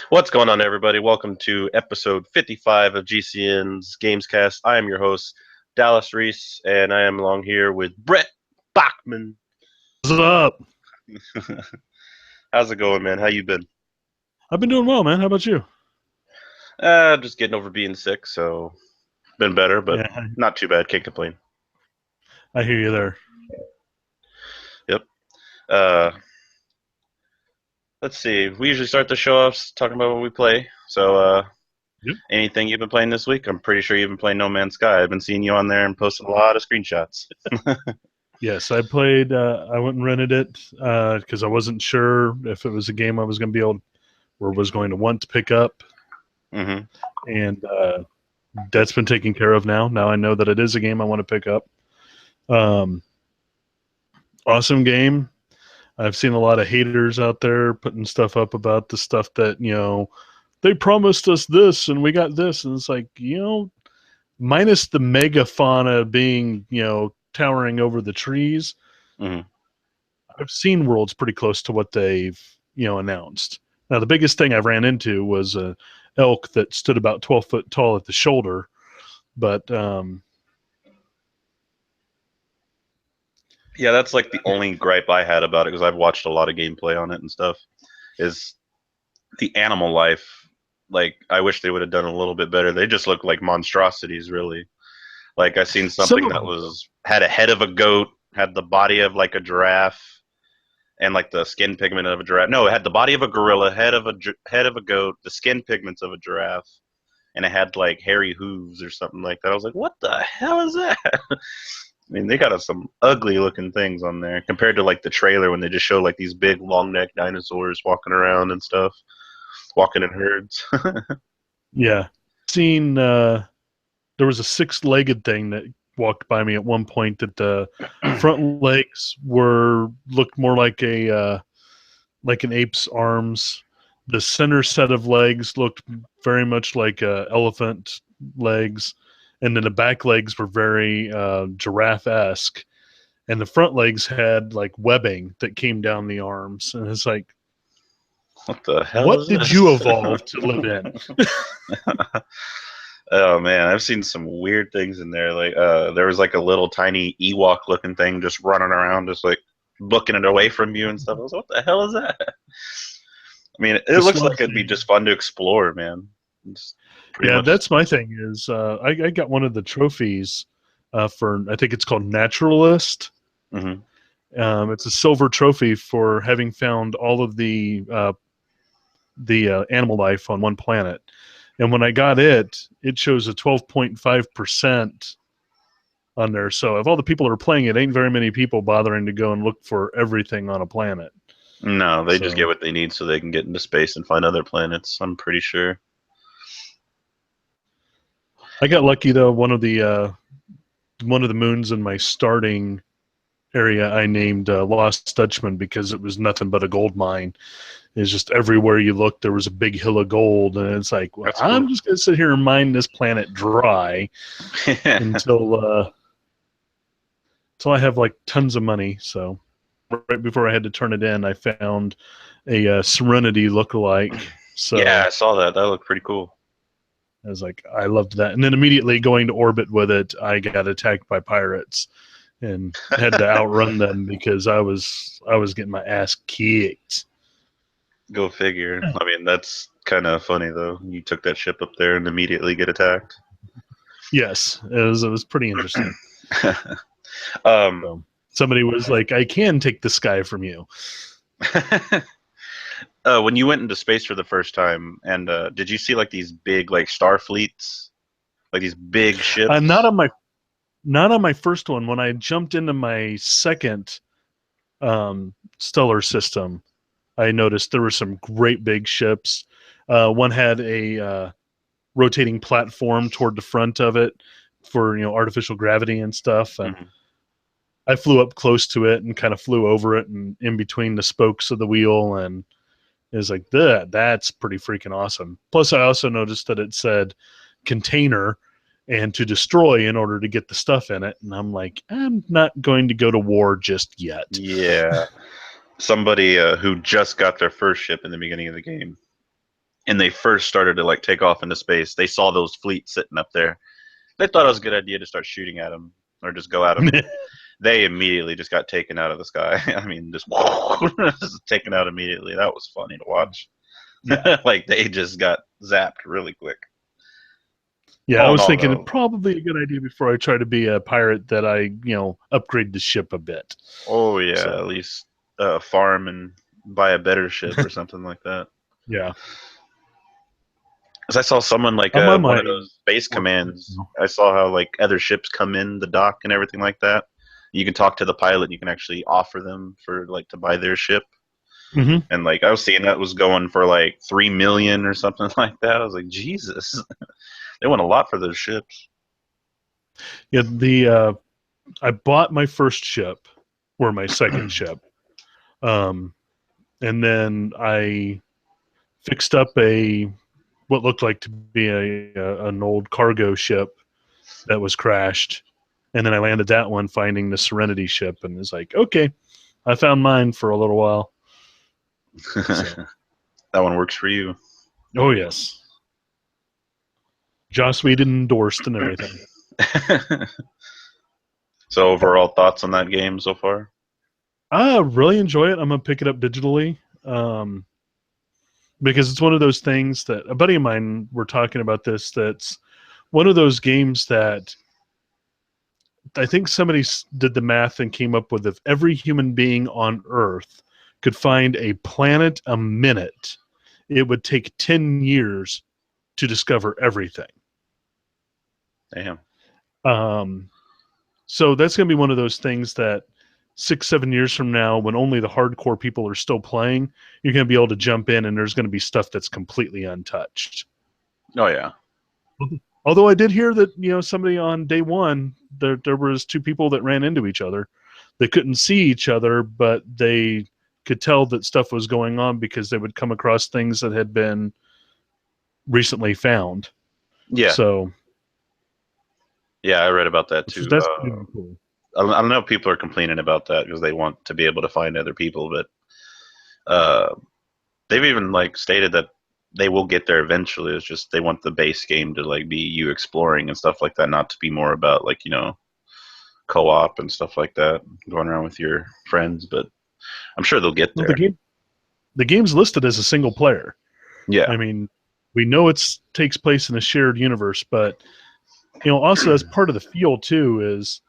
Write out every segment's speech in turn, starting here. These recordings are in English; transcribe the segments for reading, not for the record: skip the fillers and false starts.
What's going on, everybody? Welcome to episode 55 of GCN's Gamescast. I am your host, Dallas Reese, and I am along here with Brett Bachman. What's up? How's it going, man? How you been? I've been doing well, man. How about you? Just getting over being sick, so been better, but Yeah, not too bad. Can't complain. I hear you there. Yep. Uh, let's see. We usually start the show off talking about what we play. So, Yep. anything you've been playing this week? I'm pretty sure you've been playing No Man's Sky. I've been seeing you on there and posting a lot of screenshots. Yes, I played. I went and rented it because I wasn't sure if it was a game I was going to be able or was going to want to pick up, Mm-hmm. and that's been taken care of now. Now I know that it is a game I want to pick up. Um, awesome game. I've seen a lot of haters out there putting stuff up about the stuff that they promised us this and we got this, and it's like minus the megafauna being towering over the trees. Mm-hmm. I've seen worlds pretty close to what they've announced. Now the biggest thing I ran into was a elk that stood about 12 foot tall at the shoulder, but Yeah, that's like the only gripe I had about it because I've watched a lot of gameplay on it and stuff. Is the animal life. Like, I wish they would have done a little bit better. They just look like monstrosities, really. Like, I seen some something of that them, was had a head of a goat, had the body of like a giraffe, and like the skin pigment of a giraffe. No, it had the body of a gorilla, head of a goat, the skin pigments of a giraffe, and it had like hairy hooves or something like that. I was like, what the hell is that? I mean, they got some ugly looking things on there compared to like the trailer when they just show like these big long necked dinosaurs walking around and stuff, walking in herds. yeah. Seen there was a six-legged thing that walked by me at one point that the front legs were looked more like an ape's arms. The center set of legs looked very much like elephant legs, and then the back legs were very giraffe-esque. And the front legs had like webbing that came down the arms, and it's like, What the hell what is did you this? evolve to live in? Oh man, I've seen some weird things in there. Like there was like a little tiny Ewok looking thing just running around, just like booking it away from you and stuff. I was like, what the hell is that? I mean, it Just looks love like it'd be seeing. just fun to explore, man. It's pretty Yeah, much. that's my thing. Is I got one of the trophies for, I think it's called Naturalist. Hmm. It's a silver trophy for having found all of the animal life on one planet. And when I got it, it shows a 12.5% on there. So if all the people that are playing it, ain't very many people bothering to go and look for everything on a planet. No, they just get So what they need so they can get into space and find other planets. I'm pretty sure. I got lucky though. One of the moons in my starting area I named Lost Dutchman because it was nothing but a gold mine. It's just everywhere you look, there was a big hill of gold, and it's like, well, That's I'm cool. just gonna sit here and mine this planet dry until I have like tons of money. So right before I had to turn it in, I found a Serenity lookalike. Yeah, So I saw that. That looked pretty cool. I was like, I loved that. And then immediately going to orbit with it, I got attacked by pirates and had to outrun them because I was getting my ass kicked. Go figure. I mean, that's kind of funny though. You took that ship up there and immediately get attacked. Yes, it was pretty interesting. um, So somebody was like, I can take the sky from you. when you went into space for the first time, and did you see like these big like star fleets, like these big Uh, not ships? on my not on my first one. When I jumped into my second stellar system, I noticed there were some great big ships. One had a rotating platform toward the front of it for artificial gravity and stuff, and Hmm. I flew up close to it and kind of flew over it and in between the spokes of the wheel, and it was like that's pretty freaking awesome. Plus, I also noticed that it said container and to destroy in order to get the stuff in it, and I'm like, I'm not going to go to war just yet. Yeah, somebody who just got their first ship in the beginning of the game. and they first started to like take off into space, they saw those fleets sitting up there. They thought it was a good idea to start shooting at them or just go at them. They immediately just got taken out of the sky. I mean, just taken out immediately. That was funny to watch. Yeah. Like they just got zapped really quick. Yeah, I All in was all, thinking though, probably a good idea before I try to be a pirate that I, upgrade the ship a bit. oh yeah, at So, least farm and buy a better ship or something like that. yeah. Because I saw someone like I'm on one my of those base fourth ship commands. now. I saw how like other ships come in the dock and everything like that. You can talk to the pilot. And you can actually offer them for like to buy their ship. Mm-hmm. And like I was seeing that was going for like 3 million or something like that. I was like, Jesus, they want a lot for those ships. Yeah, I bought my first ship, or my second ship, and then I fixed up what looked like to be an old cargo ship that was crashed, and then I landed that one, finding the Serenity ship, and was like, okay, I found mine for a little while. So, That one works for you. oh yes, Joss Whedon endorsed and everything. So overall thoughts on that game so far? I really enjoy it. I'm gonna pick it up digitally. Because it's one of those things that a buddy of mine were talking about this. That's one of those games that I think somebody did the math and came up with if every human being on Earth could find a planet a minute, it would take 10 years to discover everything. Damn. Um, so that's going to be one of those things that 6, 7 years from now, when only the hardcore people are still playing, you're going to be able to jump in and there's going to be stuff that's completely untouched. Oh yeah. Although I did hear that somebody on day one, there was two people that ran into each other. They couldn't see each other, but they could tell that stuff was going on because they would come across things that had been recently found. Yeah. So Yeah, I read about that too. that's pretty cool. I don't know if people are complaining about that because they want to be able to find other people, but uh, they've even like stated that they will get there eventually. It's just they want the base game to like be you exploring and stuff like that, not to be more about like co-op and stuff like that, going around with your friends. But I'm sure they'll get Well, there. the game's listed as a single player. Yeah. I mean, we know it takes place in a shared universe, but also as part of the feel too is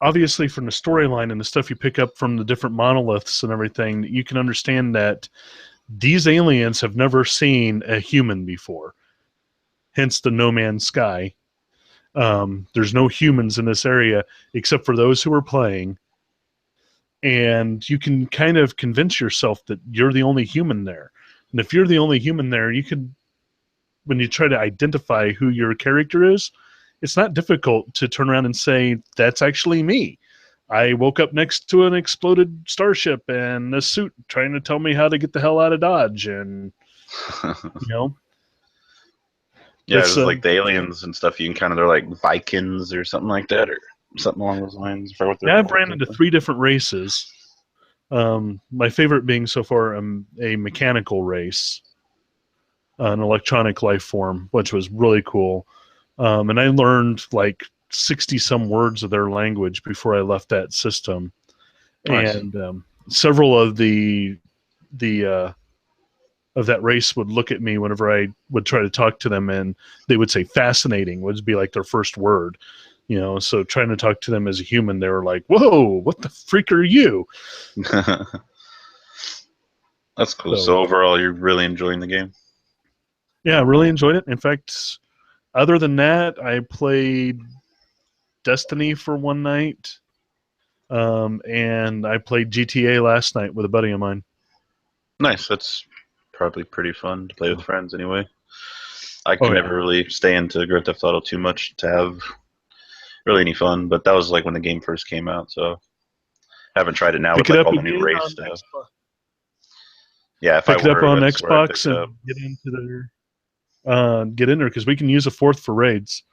obviously from the storyline and the stuff you pick up from the different monoliths and everything, you can understand that these aliens have never seen a human before. Hence the No Man's Sky. There's no humans in this area except for those who are playing. And you can kind of convince yourself that you're the only human there. And if you're the only human there, you can, when you try to identify who your character is, it's not difficult to turn around and say, that's actually me. I woke up next to an exploded starship and a suit trying to tell me how to get the hell out of Dodge. And, you know, Yeah, it's, it's like the aliens and stuff. You can kind of they're like Vikings or something like that, or something along those lines. For what they're yeah, I've called. ran into 3 different races. My favorite being so far a mechanical race, an electronic life form, which was really cool. And I learned like 60 some words of their language before I left that system. Nice. And several of the of that race would look at me whenever I would try to talk to them, and they would say "fascinating" would be like their first word. So trying to talk to them as a human, they were like, "Whoa, what the freak are you?" That's cool. So So overall, you're really enjoying the game. yeah, I really enjoyed it. In fact, other than that, I played Destiny for one night, and I played GTA last night with a buddy of mine. Nice. That's probably pretty fun to play with friends anyway. I Oh can yeah, never really stay into Grand Theft Auto too much to have really any fun, but that was like when the game first came out, so I haven't tried it now with pick it like up all the new again race on stuff. Xbox. Yeah, if I Pick it up were, on that's where I'd pick Xbox it and up. get in there because we can use a fourth for raids.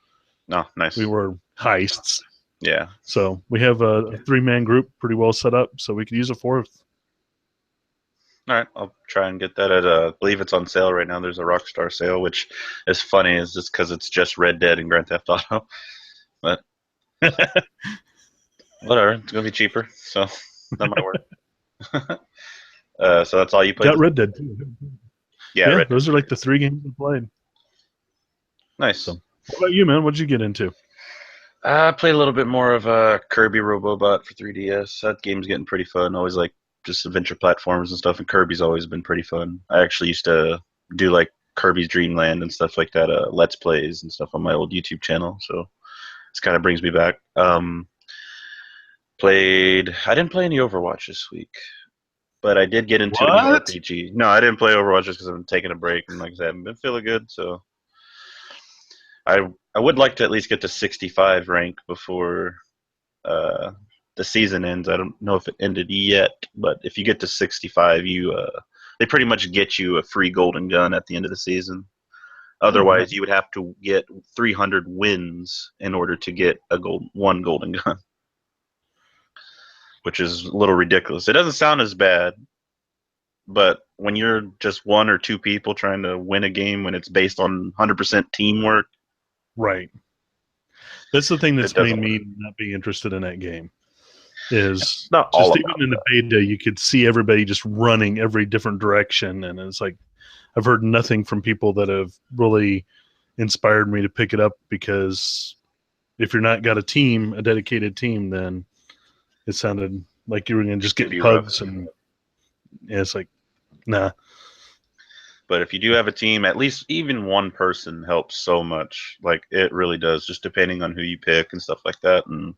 No, We nice. were heists, Yeah. so we have a 3-man group pretty well set up, so we could use a fourth. All right, I'll try and get that at I believe it's on sale right now. There's a Rockstar sale, which is funny, is just because it's just Red Dead and Grand Theft Auto. But whatever, it's gonna be cheaper, so that might work. So that's all you played Got this Red week? Dead too. Yeah, Yeah, Red Dead's those are pretty like good. the 3 games I played. Nice. So, what about you, man? What'd you get into? I played a little bit more of Kirby Robobot for 3DS. That game's getting pretty fun. Always like just adventure platforms and stuff, and Kirby's always been pretty fun. I actually used to do like Kirby's Dream Land and stuff like that, Let's Plays and stuff on my old YouTube channel. So this kind of brings me back. Played. I didn't play any Overwatch this week, but I did get into a new What? RPG. No, I didn't play Overwatch just because I've been taking a break, and like I said, I haven't been feeling good. So I would like to at least get to 65 rank before uh, the season ends. I don't know if it ended yet, but if you get to 65, they pretty much get you a free golden gun at the end of the season. Oh, nice. Otherwise, you would have to get 300 wins in order to get one golden gun, which is a little ridiculous. It doesn't sound as bad, but when you're just one or two people trying to win a game when it's based on 100% teamwork, Right. That's the thing it that's made doesn't work. me not be interested in that game. Is Not all just even about in the beta, you could see everybody just running every different direction, and it's like I've heard nothing from people that have really inspired me to pick it up because if you're not got a team, a dedicated team, then it sounded like you were going to just it could get be rough. pugs, and yeah, it's like, nah. But if you do have a team, at least even one person helps so much. Like it really does, just depending on who you pick and stuff like that. And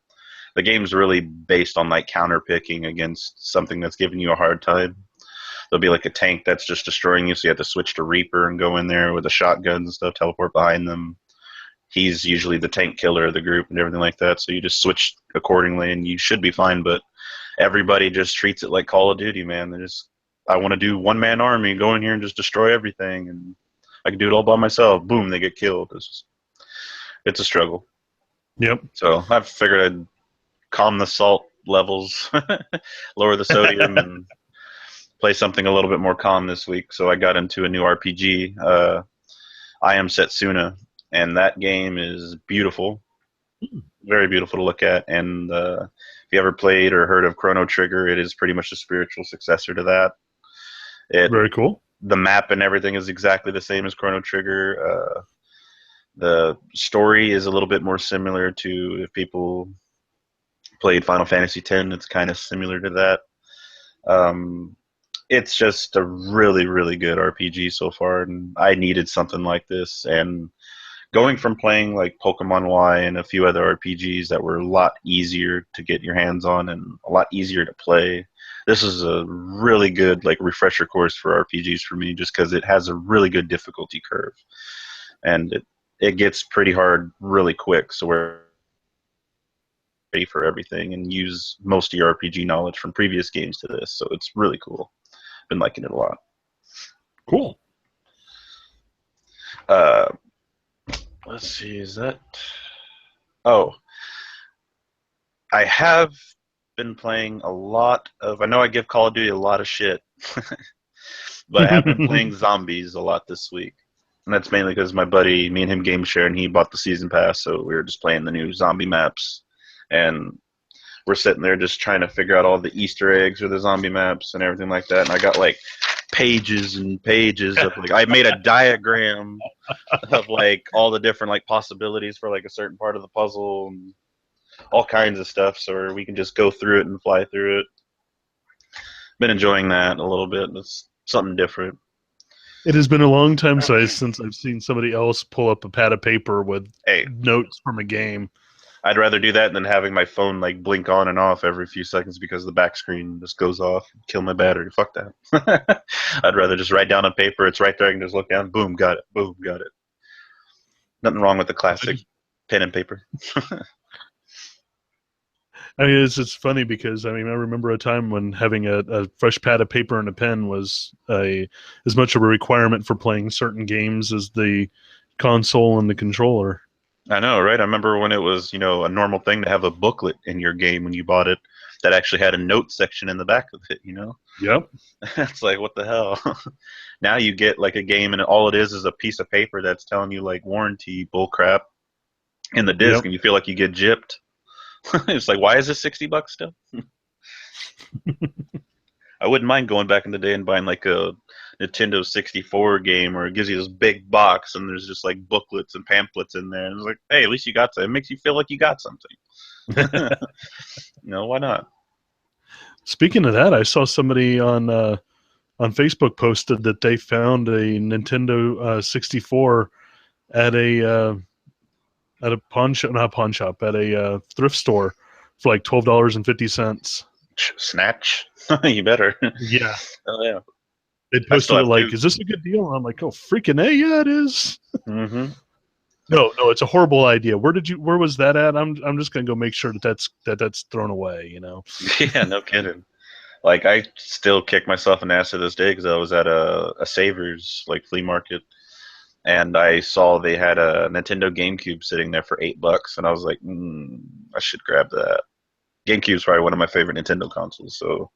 the game's really based on like counter picking against something that's giving you a hard time. There'll be like a tank that's just destroying you, so you have to switch to Reaper and go in there with the shotguns and stuff, teleport behind them. He's usually the tank killer of the group and everything like that. So you just switch accordingly, and you should be fine. But everybody just treats it like Call of Duty, man. They just, I want to do one man army, go in here and just destroy everything, and I can do it all by myself. Boom, they get killed. It's a struggle. Yep. So I've figured I'd calm the salt levels, lower the sodium, and play something a little bit more calm this week. So I got into a new RPG. I Am Setsuna, and that game is beautiful, very beautiful to look at. And if you ever played or heard of Chrono Trigger, it is pretty much the spiritual successor to that. It Very cool. The map and everything is exactly the same as Chrono Trigger. The story is a little bit more similar to if people played Final Fantasy X. It's kind of similar to that. Um, it's just a really, really good RPG so far, and I needed something like this. And going from playing like Pokemon Y and a few other RPGs that were a lot easier to get your hands on and a lot easier to play, this is a really good like refresher course for RPGs for me, just because it has a really good difficulty curve, and it gets pretty hard really quick. So we're ready for everything and use most of your RPG knowledge from previous games to this. So it's really cool. Been liking it a lot. Cool. Uh, let's see, is that? Oh, I have been playing a lot of. I know I give Call of Duty a lot of shit, but I have been playing zombies a lot this week. And that's mainly because my buddy, me and him game share, and he bought the season pass, so we were just playing the new zombie maps. And we're sitting there just trying to figure out all the Easter eggs for the zombie maps and everything like that. And I got like pages and pages of like I made a diagram of like all the different like possibilities for like a certain part of the puzzle and all kinds of stuff, so we can just go through it and fly through it. Been enjoying that a little bit. It's something different. It has been a long time since I've seen somebody else pull up a pad of paper with Hey, notes from a game. I'd rather do that than having my phone like blink on and off every few seconds because the back screen just goes off, kill my battery. Fuck that. I'd rather just write down on paper. It's right there. I can just look down. Boom, got it. Boom, got it. Nothing wrong with the classic pen and paper. I mean, it's funny because I mean I remember a time when having a fresh pad of paper and a pen was as much of a requirement for playing certain games as the console and the controller. I know, right? I remember when it was, a normal thing to have a booklet in your game when you bought it. that actually had a note section in the back of it. Yep. It's like, what the hell? Now you get like a game, and all it is a piece of paper that's telling you like warranty bullcrap in the disc, Yep. and you feel like you get gypped. It's like, why is this $60 still? I wouldn't mind going back in the day and buying like a Nintendo 64 game where it gives you this big box and there's just like booklets and pamphlets in there. And it's like, hey, at least you got something. It makes you feel like you got something. Why not? Speaking of that, I saw somebody on Facebook posted that they found a Nintendo 64 at a pawn shop, not pawn shop, at a thrift store for like $12.50. Snatch? You better. Yeah. Oh, yeah. They I still posted it have like, two. is this a good deal? And I'm like, oh, freaking A, yeah, it is. Mm-hmm. No, it's a horrible idea. Where was that at? I'm just gonna go make sure that's thrown away. Yeah, no kidding. Like, I still kick myself in the ass to this day because I was at a Savers, like, flea market, and I saw they had a Nintendo GameCube sitting there for $8, and I was like, I should grab that. GameCube's probably one of my favorite Nintendo consoles, so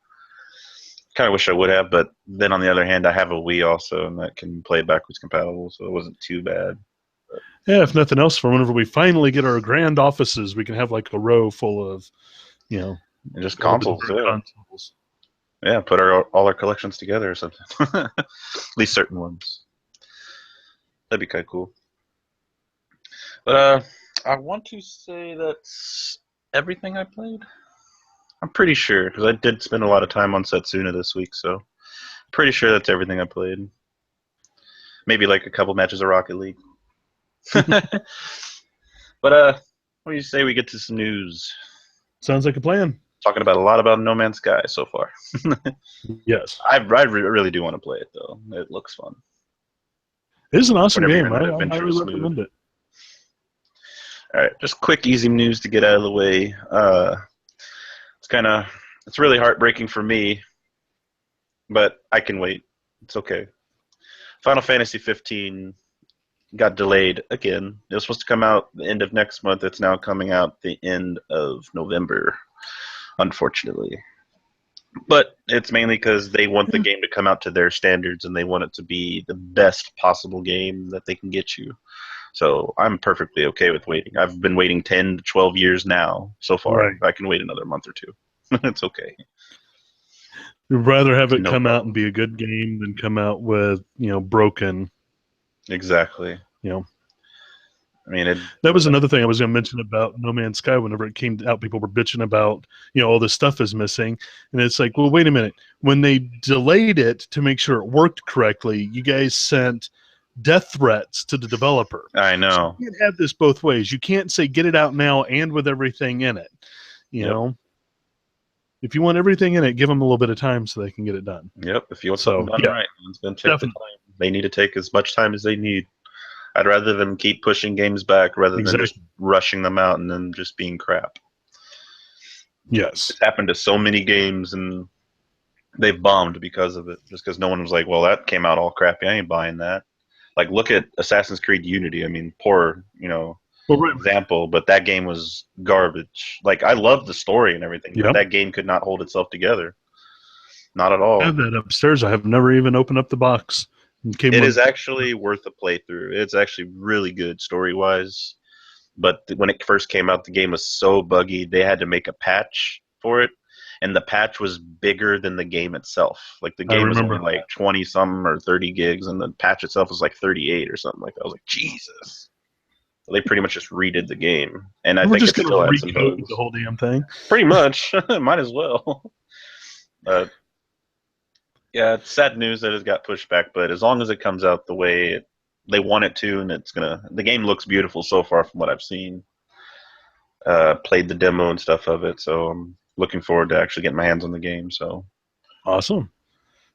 kind of wish I would have. But then on the other hand, I have a Wii also, and that can play backwards compatible, so it wasn't too bad. Yeah, if nothing else, for whenever we finally get our grand offices, we can have like a row full of, And just all the consoles, different yeah. consoles. Yeah, put all our collections together or something. At least certain ones. That'd be kind of cool. But I want to say that's everything I played. I'm pretty sure because I did spend a lot of time on Setsuna this week, so pretty sure that's everything I played. Maybe like a couple matches of Rocket League. But what do you say we get to some news? Sounds like a plan. Talking about a lot about No Man's Sky so far. Yes, I really do want to play it though. It looks fun. it is an awesome Whenever you're game. in an I highly adventurous mood. recommend it. All right, just quick, easy news to get out of the way. It's really heartbreaking for me, but I can wait. It's okay. Final Fantasy 15 got delayed again. It was supposed to come out the end of next month. It's now coming out the end of November, unfortunately. But it's mainly because they want the game to come out to their standards and they want it to be the best possible game that they can get you. So I'm perfectly okay with waiting. I've been waiting 10 to 12 years now so far. Right. I can wait another month or two. It's okay. You'd rather have it No come out problem. and be a good game than come out with broken. Exactly. I mean, That was another thing I was going to mention about No Man's Sky. Whenever it came out, people were bitching about, all this stuff is missing. And it's like, well, wait a minute. When they delayed it to make sure it worked correctly, you guys sent death threats to the developer. I know. So you can't have this both ways. You can't say get it out now and with everything in it. You know, if you want everything in it, give them a little bit of time so they can get it done. Yep. If you want something done right, then take the time. They need to take as much time as they need. I'd rather them keep pushing games back rather than just rushing them out and then just being crap. Yes. It's happened to so many games and they've bombed because of it. Just because no one was like, well, that came out all crappy. I ain't buying that. Like, look at Assassin's Creed Unity. I mean, poor, example, but that game was garbage. Like, I loved the story and everything, but that game could not hold itself together. Not at all. I have that upstairs. I have never even opened up the box. It is actually worth a playthrough. It's actually really good story-wise. But when it first came out, the game was so buggy, they had to make a patch for it. And the patch was bigger than the game itself. Like, the game was only like 20-some or 30 gigs, and the patch itself was like 38 or something like that. I was like, Jesus. They pretty much just redid the game. And I think it still had some bugs. The whole damn thing. Pretty much. Might as well. But yeah, it's sad news that it got pushed back, but as long as it comes out the way they want it to, and the game looks beautiful so far from what I've seen. Played the demo and stuff of it, so I'm looking forward to actually getting my hands on the game. So awesome.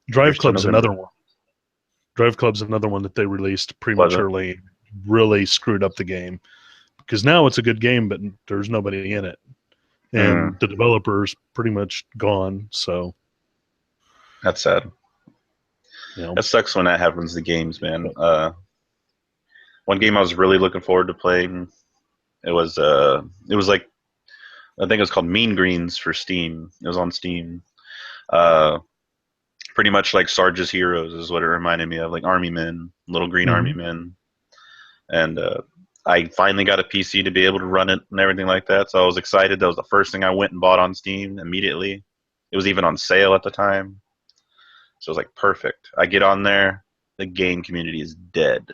Drive Club's another one. Drive Club's another one that they released prematurely. Really screwed up the game because now it's a good game, but there's nobody in it, and the developer's pretty much gone. So that's sad. That sucks when that happens to games, man. One game I was really looking forward to playing. It was like I think it was called Mean Greens for Steam. It was on Steam. Uh, Pretty much like Sarge's Heroes is what it reminded me of, like army men, little green army Mm-hmm. men. And I finally got a PC to be able to run it and everything like that. So I was excited. That was the first thing I went and bought on Steam immediately. It was even on sale at the time. So it was like perfect. I get on there, the game community is dead.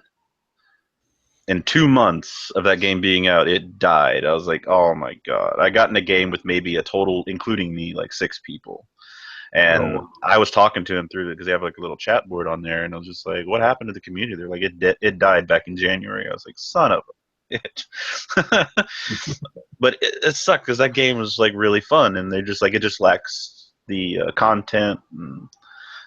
In 2 months of that game being out, it died. I was like, oh my god. I got in a game with maybe a total, including me, like 6 people. And Oh, I was talking to him through it because they have like a little chat board on there, and I was just like, "What happened to the community?" They're like, "It died back in January." I was like, "Son of a bitch!" But it sucked because that game was like really fun, and they just like it just lacks the content. And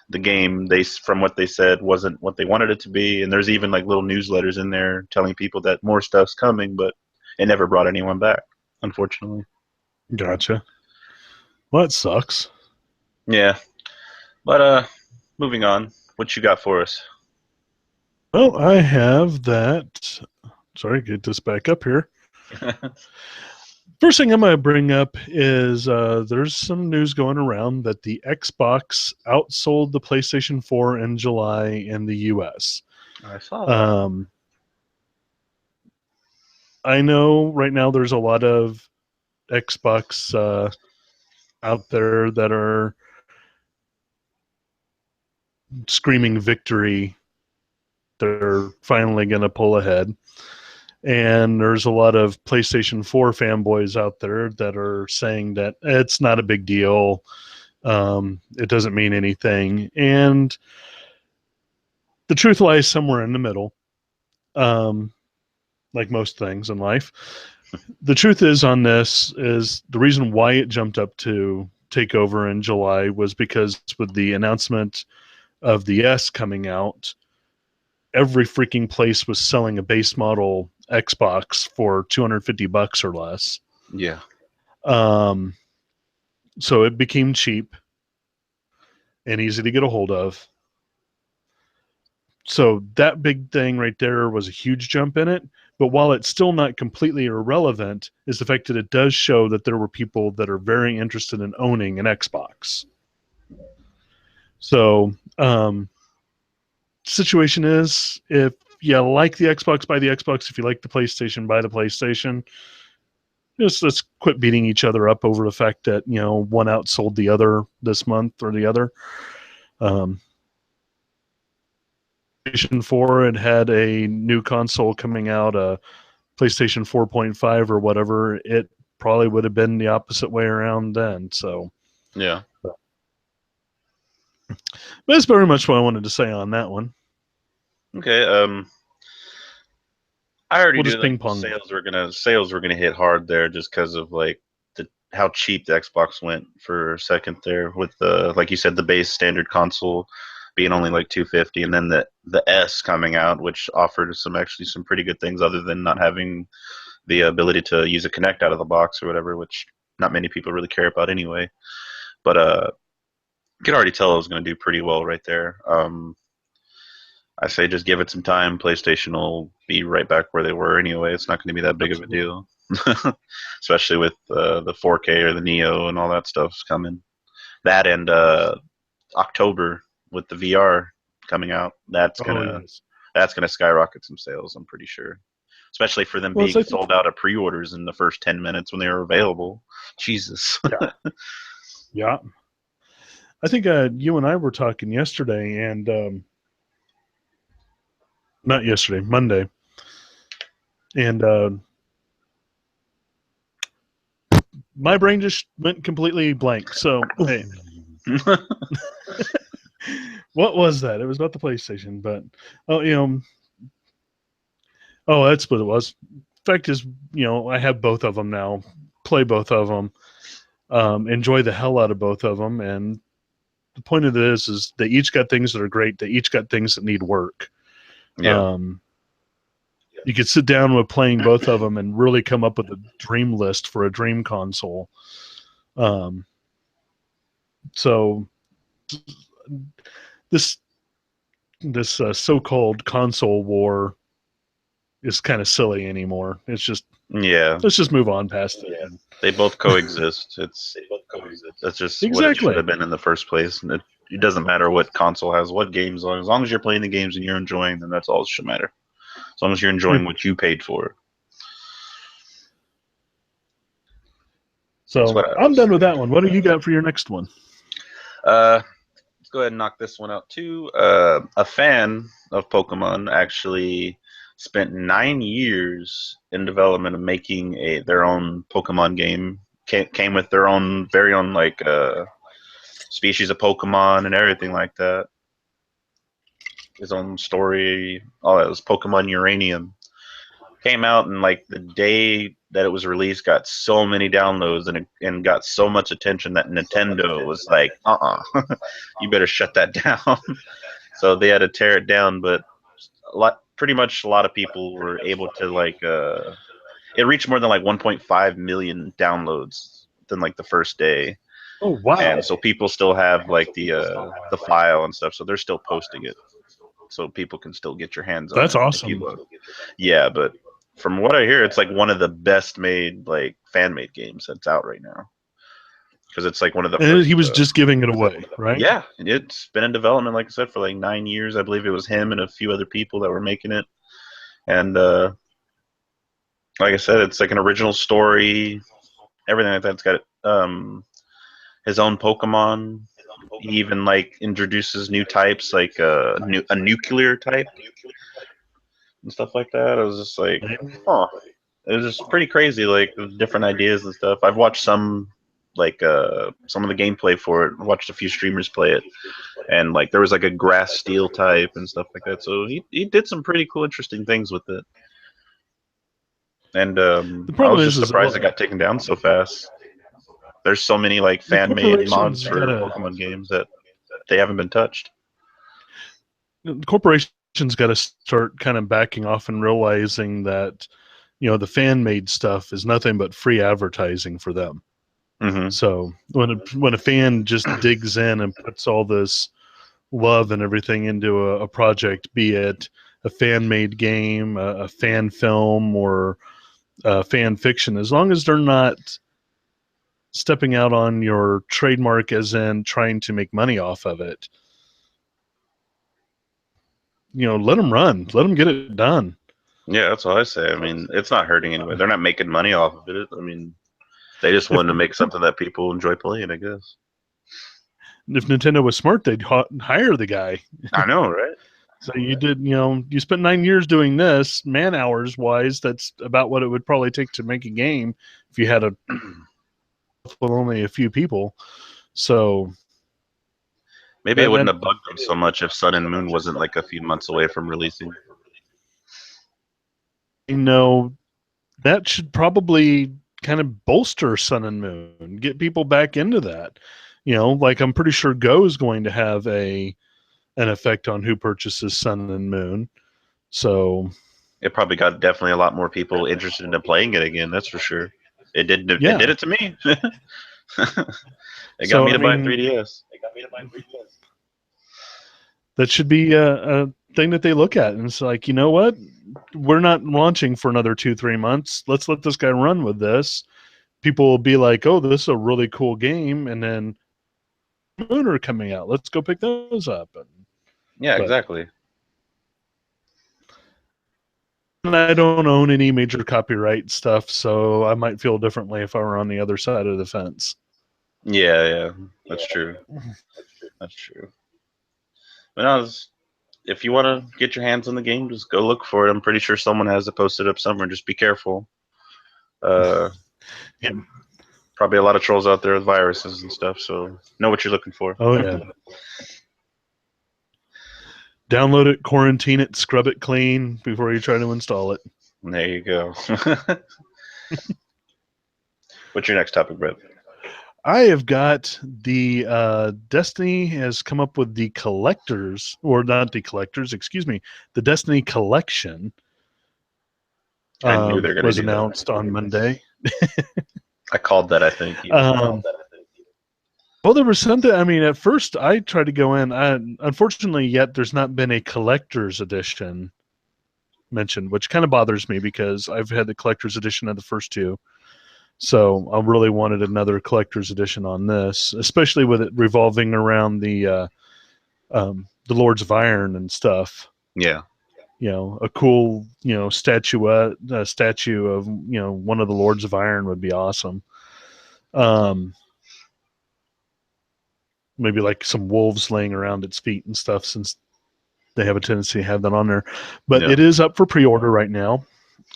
the game, they from what they said, wasn't what they wanted it to be, and there's even like little newsletters in there telling people that more stuff's coming, but it never brought anyone back, unfortunately. gotcha. Well, that sucks. Yeah, but moving on. What you got for us? Well, I have that. Sorry, get this back up here. First thing I'm going to bring up is there's some news going around that the Xbox outsold the PlayStation 4 in July in the US. I saw that. Um, I know right now there's a lot of Xbox out there that are screaming victory. They're finally going to pull ahead. And there's a lot of PlayStation 4 fanboys out there that are saying that it's not a big deal. It doesn't mean anything. And the truth lies somewhere in the middle, um, like most things in life. The truth is on this is the reason why it jumped up to take over in July was because with the announcement of the S coming out, every freaking place was selling a base model Xbox for $250 or less. Yeah. Um, so it became cheap and easy to get a hold of. So that big thing right there was a huge jump in it. But while it's still not completely irrelevant, is the fact that it does show that there were people that are very interested in owning an Xbox. So, situation is if you like the Xbox, buy the Xbox. If you like the PlayStation, buy the PlayStation. Just let's quit beating each other up over the fact that one outsold the other this month or the other. Um, PlayStation 4 had a new console coming out, PlayStation 4.5 or whatever. It probably would have been the opposite way around then. So, Yeah. but that's very much what I wanted to say on that one. Okay. I already We'll knew just like ping pong. sales were gonna hit hard there just because of like the how cheap the Xbox went for a second there with the like you said the base standard console being only like 250 and then the S coming out which offered some pretty good things other than not having the ability to use a Connect out of the box or whatever, which not many people really care about anyway. But you could already tell it was going to do pretty well right there. I say just give it some time. PlayStation will be right back where they were anyway. It's not going to be that big of a Absolutely. deal, especially with the 4K or the Neo and all that stuff's coming. That and October with the VR coming out. Oh, yes. That's gonna skyrocket some sales. I'm pretty sure, especially for them Well, being I think, sold out of pre-orders in the first 10 minutes when they were available. Jesus. yeah. Yeah. I think you and I were talking yesterday, and not yesterday, Monday. And my brain just went completely blank. So, hey, what was that? It was about the PlayStation, but oh, oh, that's what it was. Fact is, I have both of them now. Play both of them. Enjoy the hell out of both of them. And the point of this is they each got things that are great. They each got things that need work. Yeah. Um, you could sit down with playing both of them and really come up with a dream list for a dream console. Um, so this so-called console war is kind of silly anymore. It's just Yeah, Let's just move on past it. they both coexist. That's just what it should Exactly. have been in the first place. And it doesn't matter what console has what games on. As long as you're playing the games and you're enjoying them, that's all that should matter. As long as you're enjoying what you paid for. That's So what I I'm always done say. with that one. What do you got for your next one? Let's go ahead and knock this one out too. A fan of Pokemon actually spent 9 years in development of making their own Pokemon game. Came with their own very own like species of Pokemon and everything like that. His own story. Oh, it was Pokemon Uranium. Came out and like the day that it was released got so many downloads and got so much attention that Nintendo was like, you better shut that down. So they had to tear it down, but pretty much a lot of people were able to like it reached more than like 1.5 million downloads within like the first day. Oh wow, And so people still have like the file and stuff, so they're still posting it, so people can still get your hands on that's it if you awesome. look. Yeah, but from what I hear, it's like one of the best made like fan made games that's out right now because it's like one of the And he first. was just giving it away, right? Yeah, it's been in development, like I said, for like 9 years. I believe it was him and a few other people that were making it, and like I said, it's like an original story, everything like that. It's got his own Pokemon. He even like introduces new types, like a nuclear type and stuff like that. I was just like, huh. It was just pretty crazy, like different ideas and stuff. I've watched some of the gameplay for it. I watched a few streamers play it, and like there was like a grass steel type and stuff like that. So he did some pretty cool, interesting things with it. And The I problem was just is surprised it got taken down so fast. There's so many like the fan made mods corporations for gotta Pokemon games that they haven't been touched. the corporations got to start kind of backing off and realizing that the fan made stuff is nothing but free advertising for them. Mm-hmm. So when a fan just digs in and puts all this love and everything into a project, be it a fan made game, a fan film, or fan fiction, as long as they're not stepping out on your trademark as in trying to make money off of it, let them run, let them get it done. Yeah, that's all I say. I mean, it's not hurting anybody. They're not making money off of it. I mean, they just If wanted to make something that people enjoy playing, I guess. if Nintendo was smart, they'd hire the guy. I know, right? So you spent 9 years doing this, man hours wise. That's about what it would probably take to make a game if you had with only a few people. So Maybe it wouldn't have bugged them so much if Sun and Moon wasn't like a few months away from releasing. That should probably kind of bolster Sun and Moon, get people back into that. Like I'm pretty sure Go is going to have an effect on who purchases Sun and Moon. So It probably got definitely a lot more people interested in playing it again. That's for sure. It did. yeah. It did it to me. It got So me I to buy a mean, 3DS. that should be a thing that they look at, and it's like, you know what? We're not launching for another 2-3 months. Let's let this guy run with this. People will be like, "Oh, this is a really cool game," and then Moon are coming out. Let's go pick those up. Yeah, exactly. And I don't own any major copyright stuff, so I might feel differently if I were on the other side of the fence. Yeah, that's true. That's true. But if you want to get your hands on the game, just go look for it. I'm pretty sure someone has it posted up somewhere. Just be careful. Yeah. Probably a lot of trolls out there with viruses and stuff, so know what you're looking for. Oh yeah. Download it, quarantine it, scrub it clean before you try to install it. There you go. What's your next topic, Brett? I have got the Destiny has come up with the collectors, or not the collectors, excuse me, the Destiny collection. I knew they were going was to do announced that. on Monday. I called that, I think. Well, there was something. I mean, at first I tried to go in. Unfortunately, yet there's not been a collector's edition mentioned, which kind of bothers me because I've had the collector's edition of the first two. So I really wanted another collector's edition on this, especially with it revolving around the Lords of Iron and stuff. Yeah. A cool, statue of, one of the Lords of Iron would be awesome. Maybe like some wolves laying around its feet and stuff, since they have a tendency to have that on there. But it is up for pre-order right now.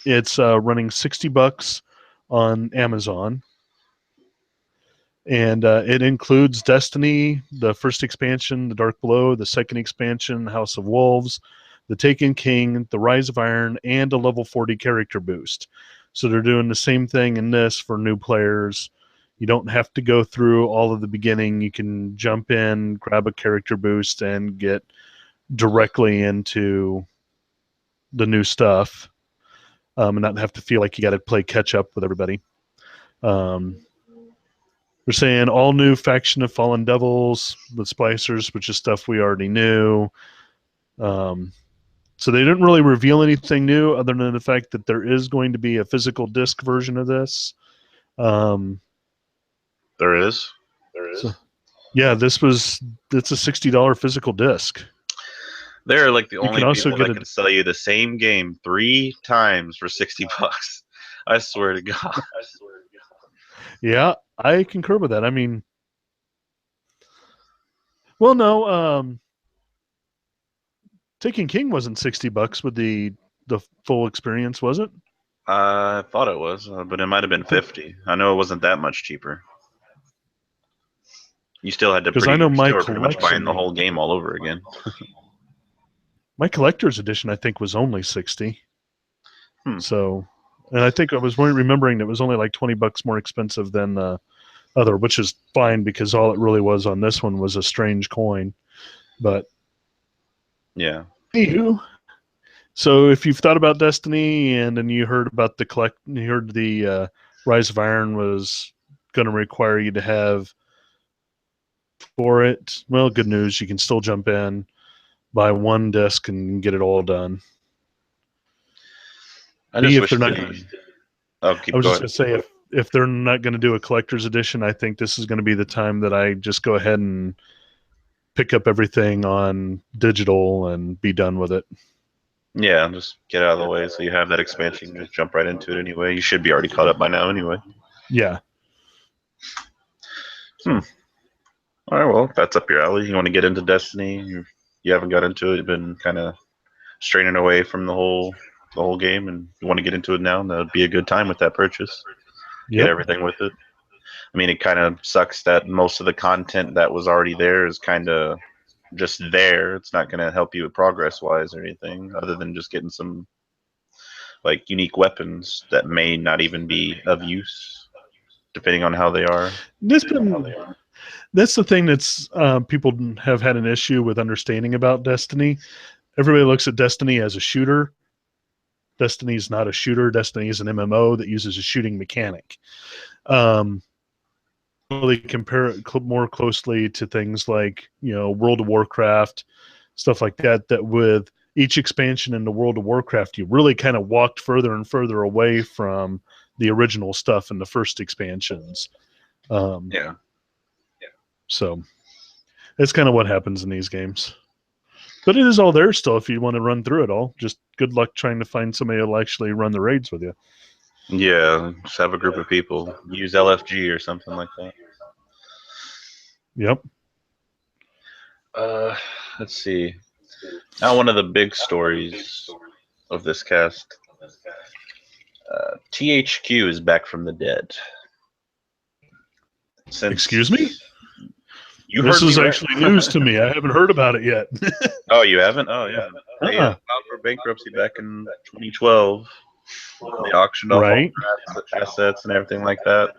It's running $60 on Amazon. And it includes Destiny, the first expansion, The Dark Below, the second expansion, House of Wolves, the Taken King, the Rise of Iron, and a level 40 character boost. So they're doing the same thing in this for new players. You don't have to go through all of the beginning. You can jump in, grab a character boost, and get directly into the new stuff, and not have to feel like you got to play catch up with everybody. They're saying all new faction of Fallen Devils with splicers, which is stuff we already knew. So they didn't really reveal anything new other than the fact that there is going to be a physical disc version of this. There is. So, yeah, it's a $60 physical disc. They're like the only people that can sell you the same game 3 times for $60. I swear to God. Yeah, I concur with that. I mean, well, no, Taken King wasn't $60 with the full experience, was it? I thought it was, but it might have been 50. I know it wasn't that much cheaper. You still had to pretty much buying the whole game all over again. My collector's edition, I think, was only 60. So, and I think I was remembering it was only like $20 more expensive than the other, which is fine because all it really was on this one was a strange coin. But yeah. Anywho, so if you've thought about Destiny and then you heard about you heard the Rise of Iron was going to require you to have for it, well, good news, you can still jump in, buy one disc, and get it all done. I just wish they're not. I was just going to say, if they're not going to do a collector's edition, I think this is going to be the time that I just go ahead and pick up everything on digital and be done with it. Yeah, just get out of the way so you have that expansion. Just jump right into it anyway. You should be already caught up by now anyway. Yeah. All right, well, if that's up your alley. You want to get into Destiny? You haven't got into it. You've been kind of straining away from the whole game, and you want to get into it now. That would be a good time with that purchase. Get everything with it. I mean, it kind of sucks that most of the content that was already there is kind of just there. It's not going to help you progress-wise or anything, other than just getting some like unique weapons that may not even be of use, depending on how they are. That's the thing that's people have had an issue with understanding about Destiny. Everybody looks at Destiny as a shooter. Destiny is not a shooter. Destiny is an MMO that uses a shooting mechanic. Really compare it more closely to things like, World of Warcraft, stuff like that, that with each expansion in the World of Warcraft, you really kind of walked further and further away from the original stuff in the first expansions. So that's kind of what happens in these games. But it is all there still if you want to run through it all. Just good luck trying to find somebody who'll actually run the raids with you. Yeah, just have a group of people. Use LFG or something like that. Yep. Let's see. Now, one of the big stories of this cast. THQ is back from the dead. Excuse me? This is actually news to me. I haven't heard about it yet. Oh, you haven't? Oh, yeah. They filed for bankruptcy back in 2012. They auctioned off all their assets and everything like that.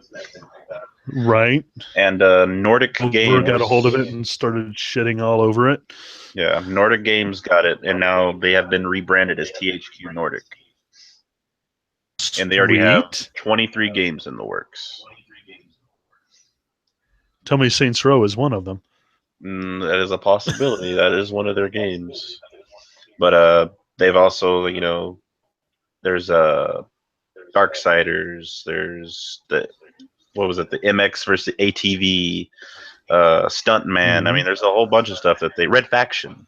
Right. And Nordic Games got a hold of it and started shitting all over it. Yeah, Nordic Games got it, and now they have been rebranded as THQ Nordic. And they already have 23 games in the works. Tell me Saints Row is one of them. That is a possibility. That is one of their games. But they've also, There's Darksiders. There's the what was it? The MX versus ATV. Stuntman. I mean, there's a whole bunch of stuff that they Red Faction.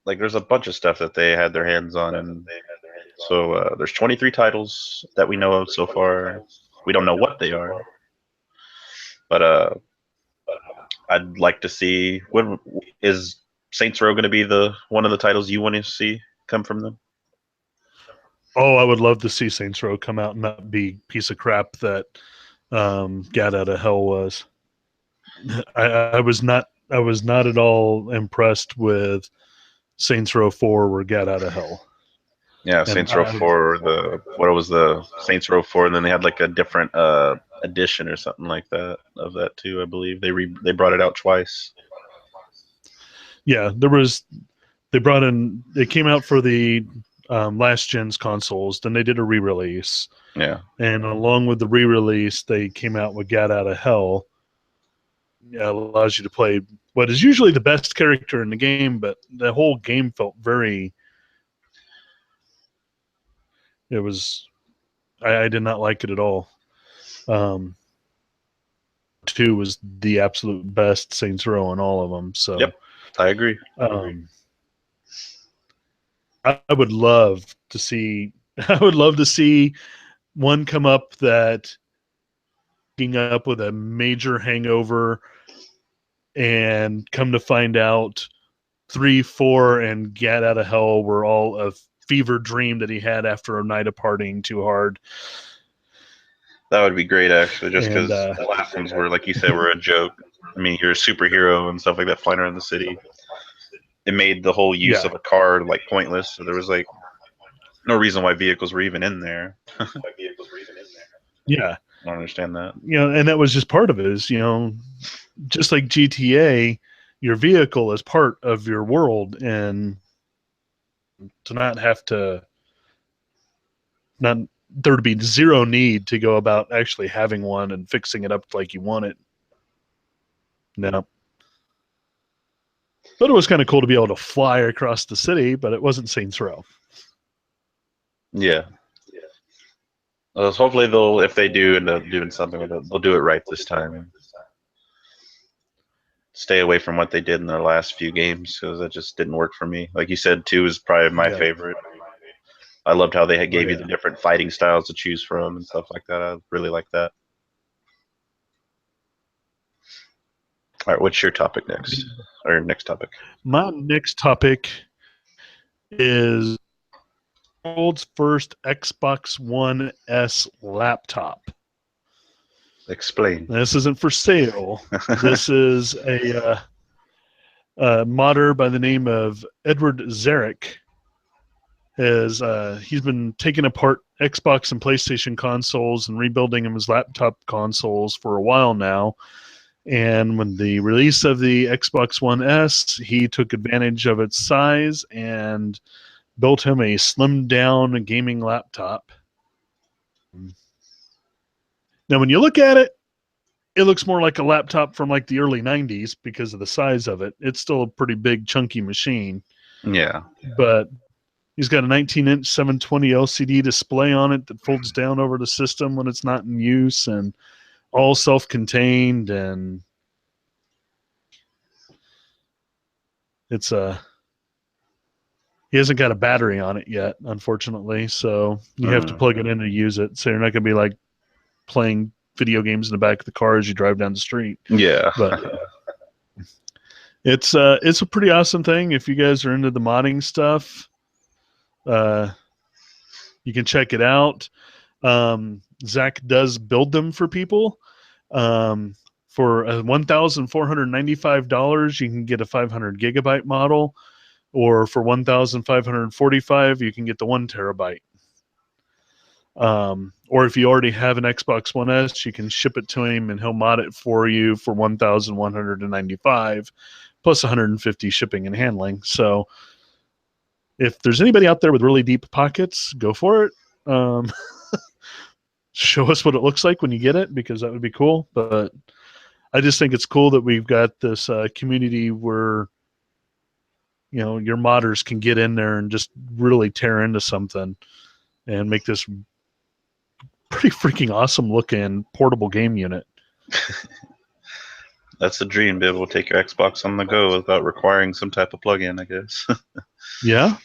Like, there's a bunch of stuff that they had their hands on, and so there's 23 titles that we know of so far. We don't know what they are, but I'd like to see what is Saints Row going to be the one of the titles you want to see come from them. Oh, I would love to see Saints Row come out and not be piece of crap that Gat Out of Hell was. I was not at all impressed with Saints Row 4 where Gat Out of Hell. Yeah, Saints Row 4, what was the Saints Row 4, and then they had like a different edition or something like that of that too, I believe. They brought it out twice. Yeah, they brought in, it came out for the last gen's consoles, then they did a re-release. Yeah. And along with the re-release, they came out with Gat Out of Hell. Yeah, allows you to play what is usually the best character in the game, but the whole game felt very. It was, I did not like it at all. 2 was the absolute best Saints Row in all of them. So, yep, I agree. I would love to see. I would love to see one come up that waking up with a major hangover, and come to find out 3, 4, and Gat Out of Hell were all a fever dream that he had after a night of partying too hard. That would be great, actually, just because the last ones were, like you said, were a joke. I mean, you're a superhero and stuff like that flying around the city. It made the whole use of a car like pointless. So there was like no reason why vehicles were even in there. Yeah, I don't understand that. You know, and that was just part of it. Is, you know, just like GTA, your vehicle is part of your world, and to not have to not there to be zero need to go about actually having one and fixing it up like you want it. No. But it was kind of cool to be able to fly across the city, but it wasn't Saints Row. Yeah. Hopefully they'll, if they do end up doing something with it, they'll do it right this time. Stay away from what they did in their last few games, because that just didn't work for me. Like you said, 2 is probably my favorite. I loved how they gave you the different fighting styles to choose from and stuff like that. I really like that. All right, what's your topic next? Or next topic? My next topic is the world's first Xbox One S laptop. Explain. This isn't for sale. This is a modder by the name of Edward Zarek. He's been taking apart Xbox and PlayStation consoles and rebuilding them as laptop consoles for a while now. And when the release of the Xbox One S, he took advantage of its size and built him a slimmed down gaming laptop. Now, when you look at it, it looks more like a laptop from like the early 90s because of the size of it. It's still a pretty big, chunky machine. Yeah. But he's got a 19-inch 720 LCD display on it that folds down over the system when it's not in use, and all self-contained, and it's he hasn't got a battery on it yet, unfortunately, so you have to plug it in to use it. So you're not going to be like playing video games in the back of the car as you drive down the street. Yeah. But it's a pretty awesome thing. If you guys are into the modding stuff, you can check it out. Zach does build them for people. For $1,495, you can get a 500 gigabyte model, or for $1,545, you can get the 1 terabyte. Or if you already have an Xbox One S, you can ship it to him and he'll mod it for you for $1,195 plus 150 shipping and handling. So if there's anybody out there with really deep pockets, go for it. Show us what it looks like when you get it, because that would be cool. But I just think it's cool that we've got this community where your modders can get in there and just really tear into something and make this pretty freaking awesome looking portable game unit. That's the dream, be able to take your Xbox on the go without requiring some type of plug-in, I guess. Yeah.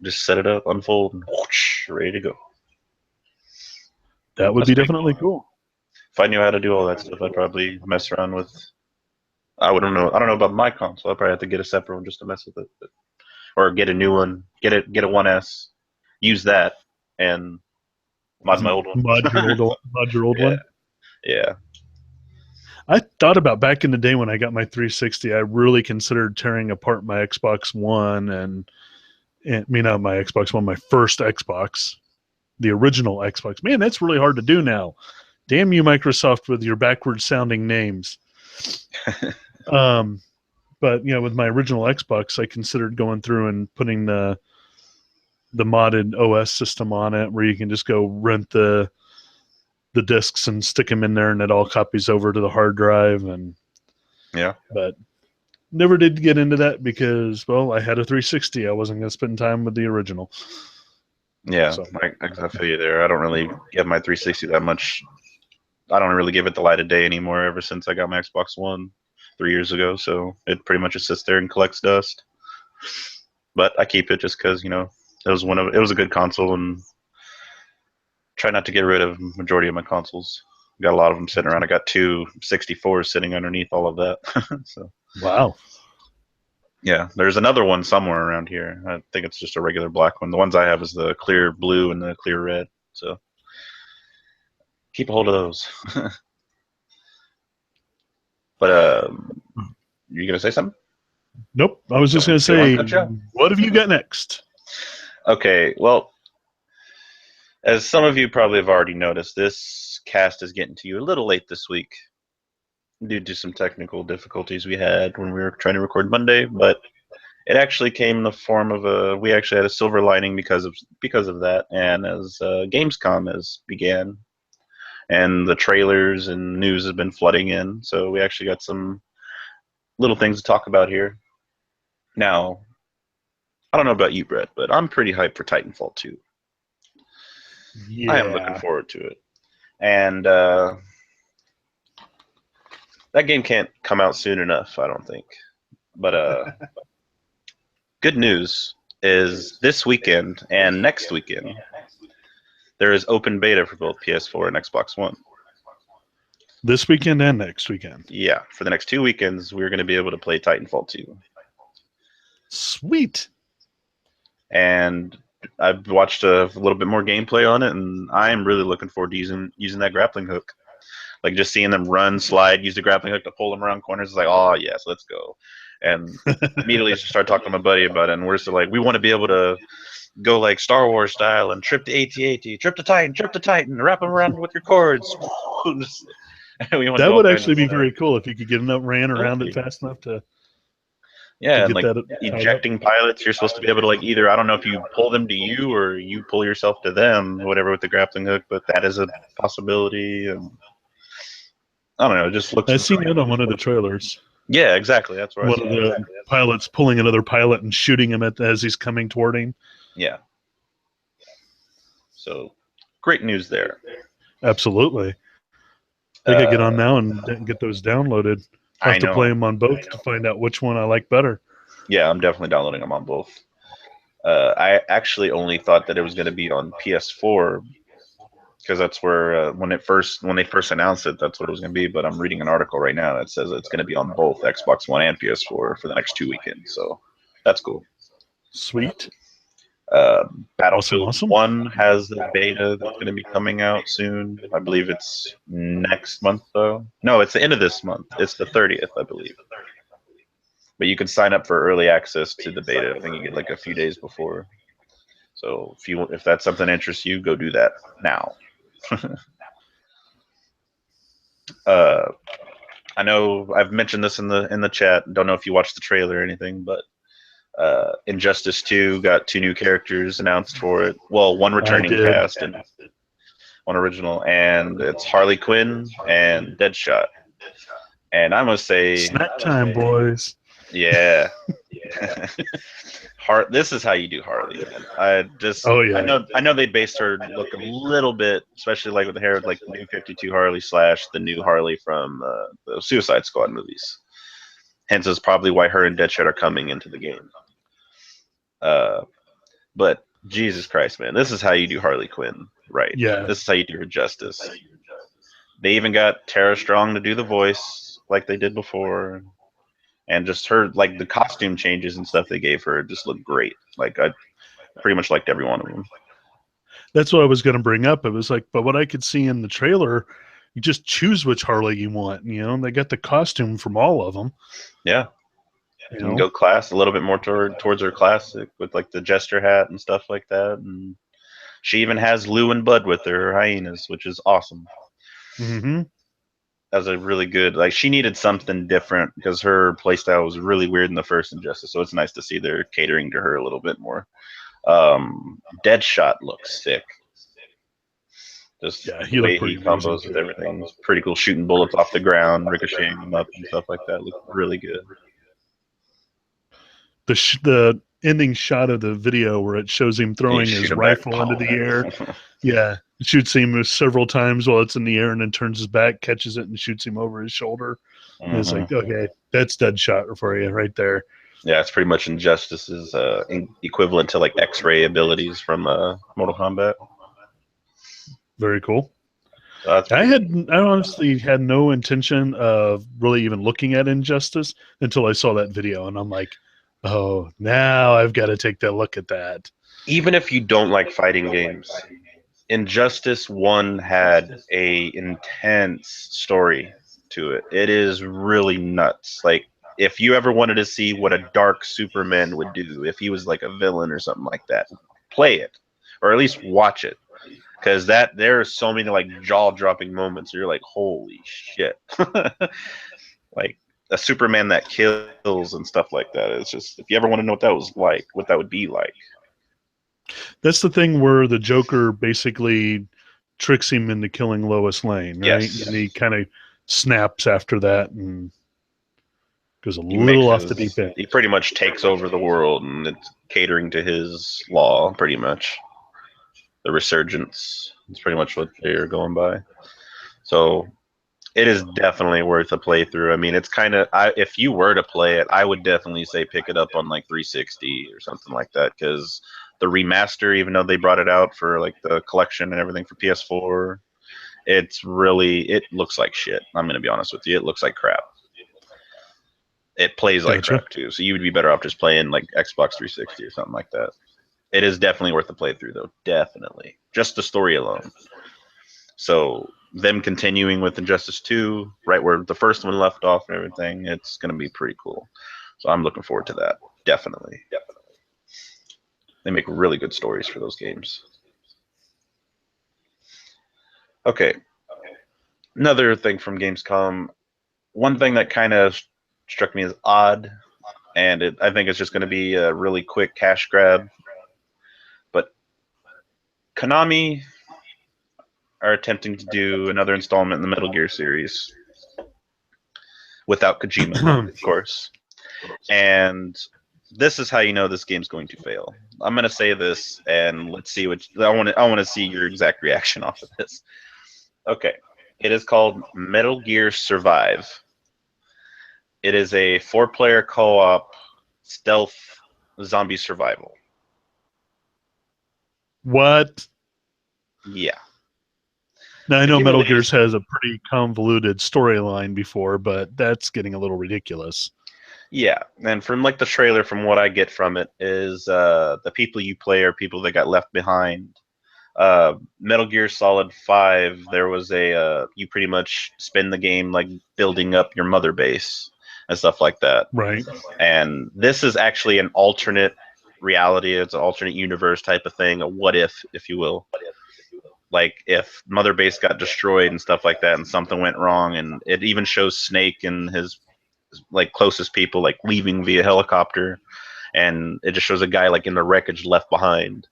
Just set it up, unfold, and whoosh, ready to go. That would be definitely cool. If I knew how to do all that stuff, I'd probably mess around with. I don't know about my console. I'd probably have to get a separate one just to mess with it, or get a new one. Get a 1S, use that, and mod my old one. Mod your old one. Yeah. I thought about back in the day when I got my 360. I really considered tearing apart my Xbox One and not my Xbox One, my first Xbox, the original Xbox. Man, that's really hard to do now. Damn you, Microsoft, with your backwards sounding names. But with my original Xbox, I considered going through and putting the modded OS system on it, where you can just go rent the discs and stick them in there, and it all copies over to the hard drive. And yeah, but never did get into that because, well, I had a 360. I wasn't going to spend time with the original. Yeah, so. I feel you there. I don't really give my 360 that much. I don't really give it the light of day anymore ever since I got my Xbox One 3 years ago. So it pretty much just sits there and collects dust. But I keep it just because, it was a good console, and try not to get rid of the majority of my consoles. Got a lot of them sitting around. I got 2 64s sitting underneath all of that. So. Wow. Yeah, there's another one somewhere around here. I think it's just a regular black one. The ones I have is the clear blue and the clear red. So keep a hold of those. But you gonna say something? Nope. I was just gonna say, what have you got next? Okay, well, as some of you probably have already noticed, this cast is getting to you a little late this week due to some technical difficulties we had when we were trying to record Monday, but it actually came in the form of we actually had a silver lining because of that, and as Gamescom has began, and the trailers and news has been flooding in, so we actually got some little things to talk about here. Now, I don't know about you, Brett, but I'm pretty hyped for Titanfall 2. Yeah. I am looking forward to it. And that game can't come out soon enough, I don't think. But good news is this weekend and next weekend, there is open beta for both PS4 and Xbox One. This weekend and next weekend? Yeah, for the next 2 weekends, we're going to be able to play Titanfall 2. Sweet. And I've watched a little bit more gameplay on it, and I'm really looking forward to using that grappling hook. Like, just seeing them run, slide, use the grappling hook to pull them around corners is like, oh, yes, let's go. And immediately just start talking to my buddy about it, and we're just like, we want to be able to go like Star Wars style and trip the AT-AT, trip the Titan, wrap them around with your cords. That would actually be very cool if you could get enough ran around it fast enough to. Yeah, and like ejecting pilots, you're supposed to be able to either, I don't know if you pull them to you or you pull yourself to them, whatever, with the grappling hook, but that is a possibility. And I don't know, it just looks. I've seen it on one of the trailers. Yeah, exactly. That's where one of the pilots pulling another pilot and shooting him as he's coming toward him. Yeah. So, great news there. Absolutely. I gotta get on now and get those downloaded. I have to play them on both to find out which one I like better. Yeah, I'm definitely downloading them on both. I actually only thought that it was going to be on PS4 because that's where when they first announced it, that's what it was going to be. But I'm reading an article right now that says it's going to be on both Xbox One and PS4 for the next 2 weekends. So that's cool. Sweet. Battlefield 1 has the beta that's going to be coming out soon. I believe it's next month, though. No, it's the end of this month. It's the 30th, I believe. But you can sign up for early access to the beta. I think you get like a few days before. So if that's something that interests you, go do that now. I know I've mentioned this in the chat. Don't know if you watched the trailer or anything, but Injustice 2 got 2 new characters announced for it. Well, one returning cast and one original, and it's Harley Quinn and Deadshot. And I must say, snack time, boys. Yeah, This is how you do Harley, man. Oh I know they based her look a little bit, especially like with the hair, like the new 52 Harley slash the new Harley from the Suicide Squad movies. Hence, is probably why her and Deadshot are coming into the game. But Jesus Christ, man, this is how you do Harley Quinn, right? yeah. This is how you do her justice. They even got Tara Strong to do the voice like they did before, and just her like the costume changes and stuff they gave her just looked great. Like I pretty much liked every one of them. That's what I was going to bring up. It was like, but what I could see in the trailer, you just choose which Harley you want. You know, they got the costume from all of them. Yeah, You you can know, go class a little bit more towards her classic with like the jester hat and stuff like that. And she even has Lou and Bud with her hyenas, which is awesome. mm-hmm. That's a really good. Like she needed something different because her playstyle was really weird in the first Injustice. So it's nice to see they're catering to her a little bit more. Deadshot looks sick. Just Yeah, the he way looked he pretty amazing combos with too. everything is pretty cool. Shooting bullets off the ground, ricocheting them up and stuff like that. Looked really good. The ending shot of the video where it shows him And you throwing shoot his him back. rifle into the air. Yeah, it shoots him several times while it's in the air, and then turns his back, catches it, and shoots him over his shoulder. And it's like, okay, that's Deadshot for you right there. Yeah, it's pretty much Injustice's equivalent to like X-ray abilities from Mortal Kombat. Very cool. So that's pretty cool. I honestly had no intention of really even looking at Injustice until I saw that video, and I'm like, oh, now I've got to take that look at that. Even if you don't like fighting games, Injustice 1 had a intense story to it. It is really nuts. Like if you ever wanted to see what a dark Superman would do if he was like a villain or something like that, play it or at least watch it because that there are so many like jaw-dropping moments where you're like, holy shit. Like a Superman that kills and stuff like that. It's just if you ever want to know what that was like, what that would be like. That's the thing where the Joker basically tricks him into killing Lois Lane, right? Yes. And he kind of snaps after that and goes a little off the deep end. He pretty much takes over the world and it's catering to his law, pretty much. The resurgence. It's pretty much what they're going by. So it is definitely worth a playthrough. I mean, it's kind of if you were to play it, I would definitely say pick it up on like 360 or something like that because the remaster, even though they brought it out for like the collection and everything for PS4, it looks like shit. I'm gonna be honest with you, it looks like crap. It plays like crap too, so you would be better off just playing like Xbox 360 or something like that. It is definitely worth the playthrough though, definitely. Just the story alone. So them continuing with Injustice 2, right where the first one left off and everything, it's going to be pretty cool. So I'm looking forward to that. Definitely. They make really good stories for those games. Okay. Another thing from Gamescom, one thing that kind of struck me as odd, and I think it's just going to be a really quick cash grab, but Konami are attempting to do another installment in the Metal Gear series without Kojima, of course. And this is how you know this game's going to fail. I'm going to say this, and let's see what I want to see your exact reaction off of this. Okay, it is called Metal Gear Survive. It is a 4-player co-op stealth zombie survival. What? Yeah. Now I know Metal Gear's has a pretty convoluted storyline before, but that's getting a little ridiculous. Yeah, and from like the trailer, from what I get from it, is the people you play are people that got left behind. Metal Gear Solid 5, there was you pretty much spend the game like building up your mother base and stuff like that. Right. And this is actually an alternate reality. It's an alternate universe type of thing, a what if you will. Like if Mother Base got destroyed and stuff like that, and something went wrong, and it even shows Snake and his like closest people like leaving via helicopter, and it just shows a guy like in the wreckage left behind,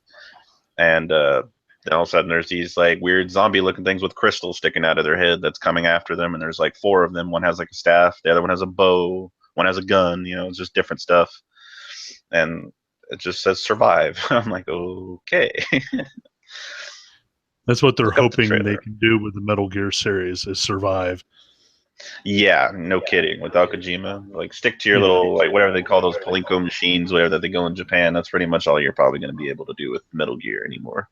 and then all of a sudden there's these like weird zombie looking things with crystals sticking out of their head that's coming after them, and there's like 4 of them. One has like a staff, the other one has a bow, one has a gun. You know, it's just different stuff. and it just says survive. I'm like, okay. That's what they're Look up the hoping they trailer. can do with the Metal Gear series is survive. Yeah, no kidding. Without Kojima, like stick to your Yeah, little like whatever they call those Plinko machines, whatever that they go in Japan. That's pretty much all you're probably going to be able to do with Metal Gear anymore.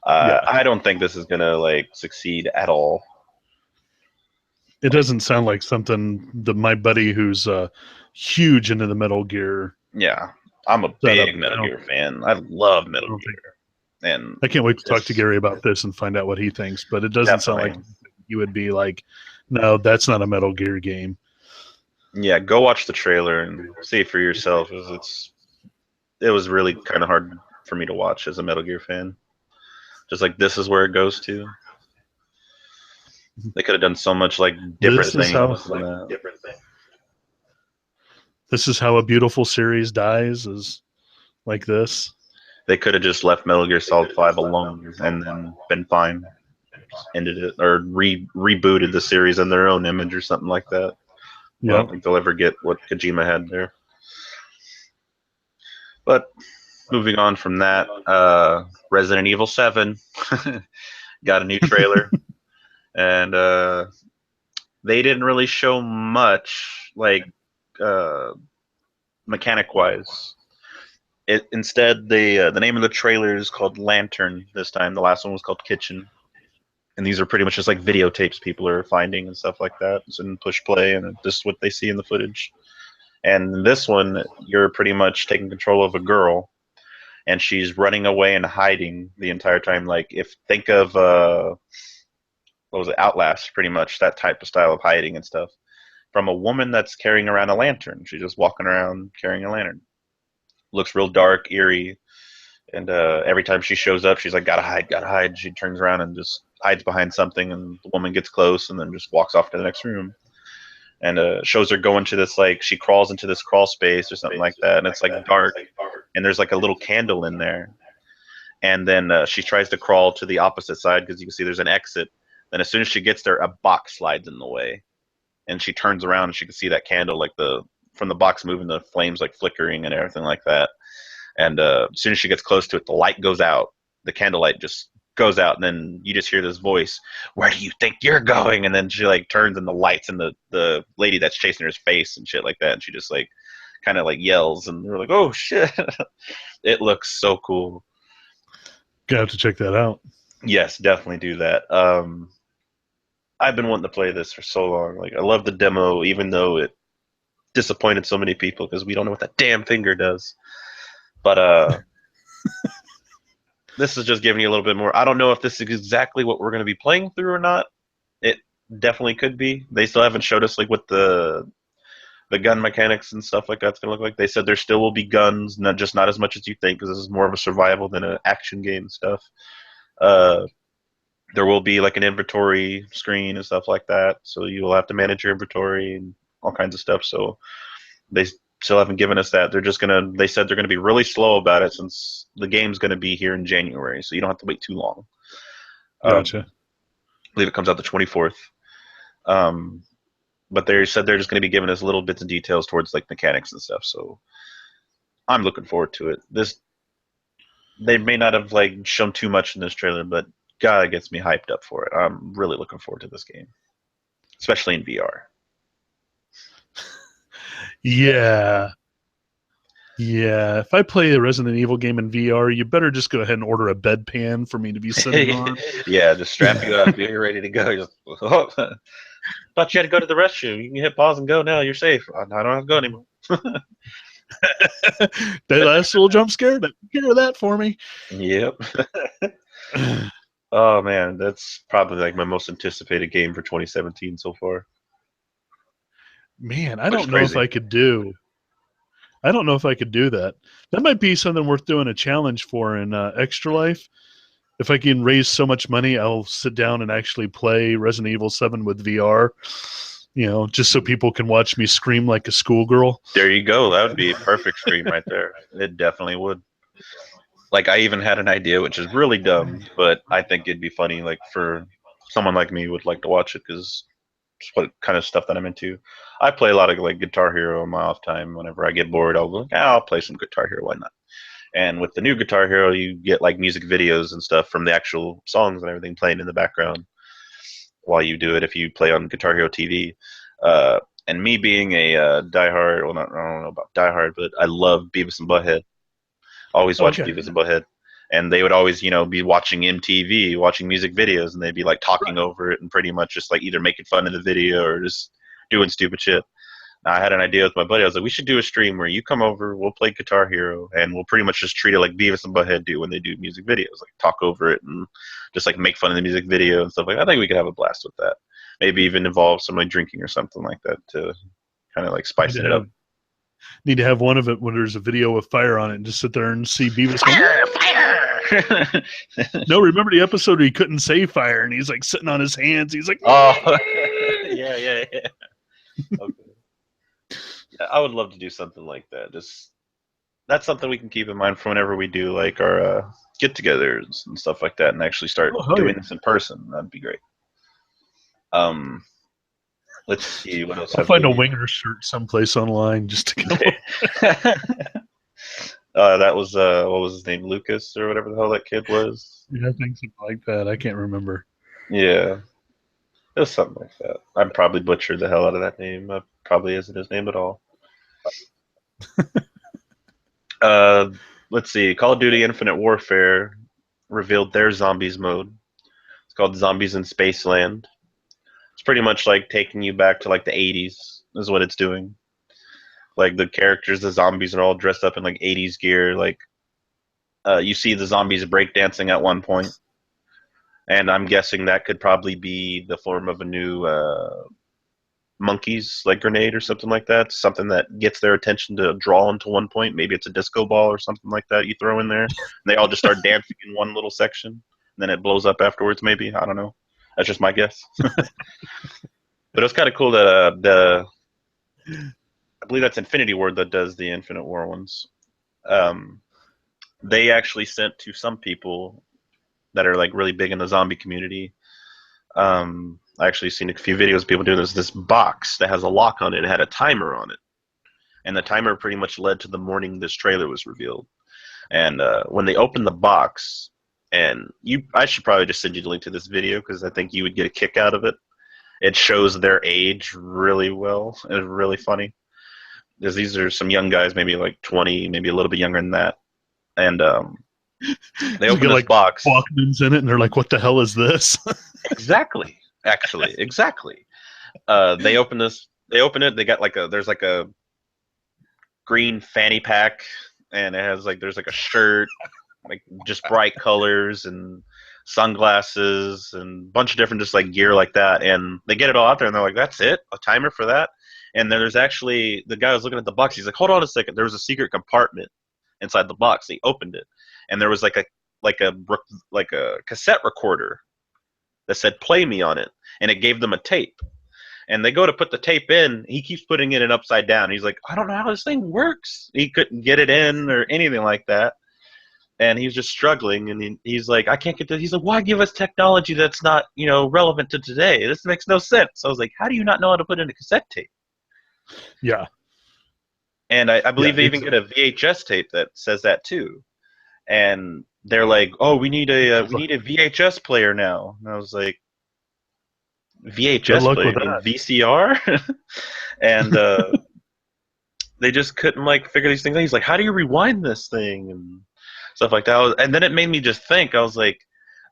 yeah. I don't think this is going to like succeed at all. It Like, doesn't sound like something that my buddy who's huge into the Metal Gear yeah, I'm a setup. big Metal Gear fan. I love I Metal don't think. Gear, and I can't wait to talk to this Gary about this and find out what he thinks. But it doesn't sound like definitely. you would be like, no, that's not a Metal Gear game. Yeah, go watch the trailer and see it for yourself. It was really kind of hard for me to watch as a Metal Gear fan. Just like this is where it goes to. They could have done so much like different This is how things than that. this is how a beautiful series dies. Is like this. They could have just left Metal Gear Solid 5 alone and then been fine. Just ended it or rebooted the series in their own image or something like that. I Yep. don't think they'll ever get what Kojima had there. But moving on from that, Resident Evil 7 got a new trailer, and they didn't really show much, like uh, mechanic wise. Instead, the name of the trailer is called Lantern this time. The last one was called Kitchen, and these are pretty much just like videotapes people are finding and stuff like that. And push play, and this is what they see in the footage. And this one, you're pretty much taking control of a girl, and she's running away and hiding the entire time. Like if think of what was it, Outlast, pretty much that type of style of hiding and stuff. From a woman that's carrying around a lantern. She's just walking around carrying a lantern. Looks real dark, eerie, and every time she shows up, she's like, "Gotta hide, gotta hide." She turns around and just hides behind something, and the woman gets close, and then just walks off to the next room. And shows her going to this like she crawls into this crawl space or something like that, and it's like dark, and there's like a little candle in there. And then she tries to crawl to the opposite side because you can see there's an exit. Then as soon as she gets there, a box slides in the way, and she turns around and she can see that candle like the from the box moving, the flames like flickering and everything like that. And as soon as she gets close to it, the light goes out. The candlelight just goes out, and then you just hear this voice, "Where do you think you're going?" And then she like turns, and the lights in the lady that's chasing her's face and shit like that, and she just like kind of like yells, and we're like, "Oh shit!" It looks so cool. Gonna have to check that out. Yes, definitely do that. I've been wanting to play this for so long. Like, I love the demo, even though it disappointed so many people because we don't know what that damn finger does. But this is just giving you a little bit more. I don't know if this is exactly what we're going to be playing through or not. It definitely could be. They still haven't showed us like what the gun mechanics and stuff like that's going to look like. They said there still will be guns, not as much as you think, because this is more of a survival than an action game stuff. Uh, there will be like an inventory screen and stuff like that, so you will have to manage your inventory and all kinds of stuff. So they still haven't given us that. They said they're gonna be really slow about it since the game's gonna be here in January, so you don't have to wait too long. Gotcha. I believe it comes out the 24th. Um, but they said they're just gonna be giving us little bits and details towards like mechanics and stuff. So I'm looking forward to it. This they may not have like shown too much in this trailer, but God, it gets me hyped up for it. I'm really looking forward to this game, especially in VR. Yeah. Yeah. If I play a Resident Evil game in VR, you better just go ahead and order a bedpan for me to be sitting on. Yeah, just strap you up. You're ready to go. Just, oh, thought you had to go to the restroom. You can hit pause and go now. You're safe. I don't have to go anymore. That last little jump scare, take care of that for me. Yep. Oh man, that's probably like my most anticipated game for 2017 so far, Man, I which is don't know if crazy. I could do. I don't know if I could do that. That might be something worth doing a challenge for in Extra Life. If I can raise so much money, I'll sit down and actually play Resident Evil 7 with VR. You know, just so people can watch me scream like a schoolgirl. There you go. That would be a perfect stream right there. It definitely would. Like I even had an idea, which is really dumb, but I think it'd be funny. Like for someone like me who would like to watch it because what kind of stuff that I'm into. I play a lot of like Guitar Hero in my off time. Whenever I get bored, I'll be like, I'll play some Guitar Hero. Why not? And with the new Guitar Hero, you get like music videos and stuff from the actual songs and everything playing in the background while you do it. If you play on Guitar Hero TV, and me being a diehard, well, not I don't know about diehard, but I love Beavis and Butthead. Always watch Okay. Beavis and Butthead. And they would always, be watching MTV, watching music videos, and they'd be like talking Right. over it and pretty much just like either making fun of the video or just doing stupid shit. I had an idea with my buddy. I was like, we should do a stream where you come over, we'll play Guitar Hero, and we'll pretty much just treat it like Beavis and Butthead do when they do music videos, like talk over it and just like make fun of the music video and stuff like that. I think we could have a blast with that. Maybe even involve somebody drinking or something like that to kind of like Need spicing to it up. have need to have one of it when there's a video of fire on it and just sit there and see Beavis going, Fire! no, remember the episode where he couldn't say fire and he's like sitting on his hands. He's like, Oh, yeah. Okay. Yeah, I would love to do something like that. Just that's something we can keep in mind for whenever we do like our get-togethers and stuff like that, and actually start doing this in person. That'd be great. Let's see what else I'll have find a we. winger shirt someplace online just to go. That was what was his name, Lucas or whatever the hell that kid was. Yeah, I think something like that. I can't remember. Yeah, it was something like that. I probably butchered the hell out of that name. Probably isn't his name at all. Let's see. Call of Duty Infinite Warfare revealed their zombies mode. It's called Zombies in Spaceland. It's pretty much like taking you back to like the 80s is what it's doing. Like the characters, the zombies are all dressed up in like 80s gear. Like you see the zombies breakdancing at one point, and I'm guessing that could probably be the form of a new monkeys like grenade or something like that. Something that gets their attention to draw into one point. Maybe it's a disco ball or something like that you throw in there. And they all just start dancing in one little section, and then it blows up afterwards. Maybe I don't know. That's just my guess. But it's kind of cool that I believe that's Infinity Ward that does the Infinite War ones. They actually sent to some people that are like really big in the zombie community. I actually seen a few videos of people doing this box that has a lock on it. It had a timer on it, and the timer pretty much led to the morning this trailer was revealed. And when they opened the box, and I should probably just send you the link to this video because I think you would get a kick out of it. It shows their age really well. It's really funny because these are some young guys, maybe like 20, maybe a little bit younger than that. And they open this like box. Walkmans in it, and they're like, "What the hell is this?" Exactly. Actually, exactly. They open this. They open it. They got like there's like a green fanny pack, and it has like there's like a shirt, like just bright colors and sunglasses and a bunch of different just like gear like that. And they get it all out there, and they're like, "That's it? A timer for that?" And then there's actually the guy was looking at the box. He's like, "Hold on a second. There was a secret compartment inside the box." He opened it, and there was like a cassette recorder that said "Play Me" on it, and it gave them a tape. And they go to put the tape in. He keeps putting it in upside down. He's like, I don't know how this thing works. He couldn't get it in or anything like that. And he's just struggling. And he's like, I can't get this. He's like, why give us technology that's not, relevant to today? This makes no sense. I was like, how do you not know how to put in a cassette tape? Yeah. And I believe they even get a VHS tape that says that too. And they're like, oh, we need a VHS player now. And I was like, Good VHS luck player, with you mean that. VCR? And they just couldn't like figure these things out. He's like, how do you rewind this thing and stuff like that? And then it made me just think. I was like,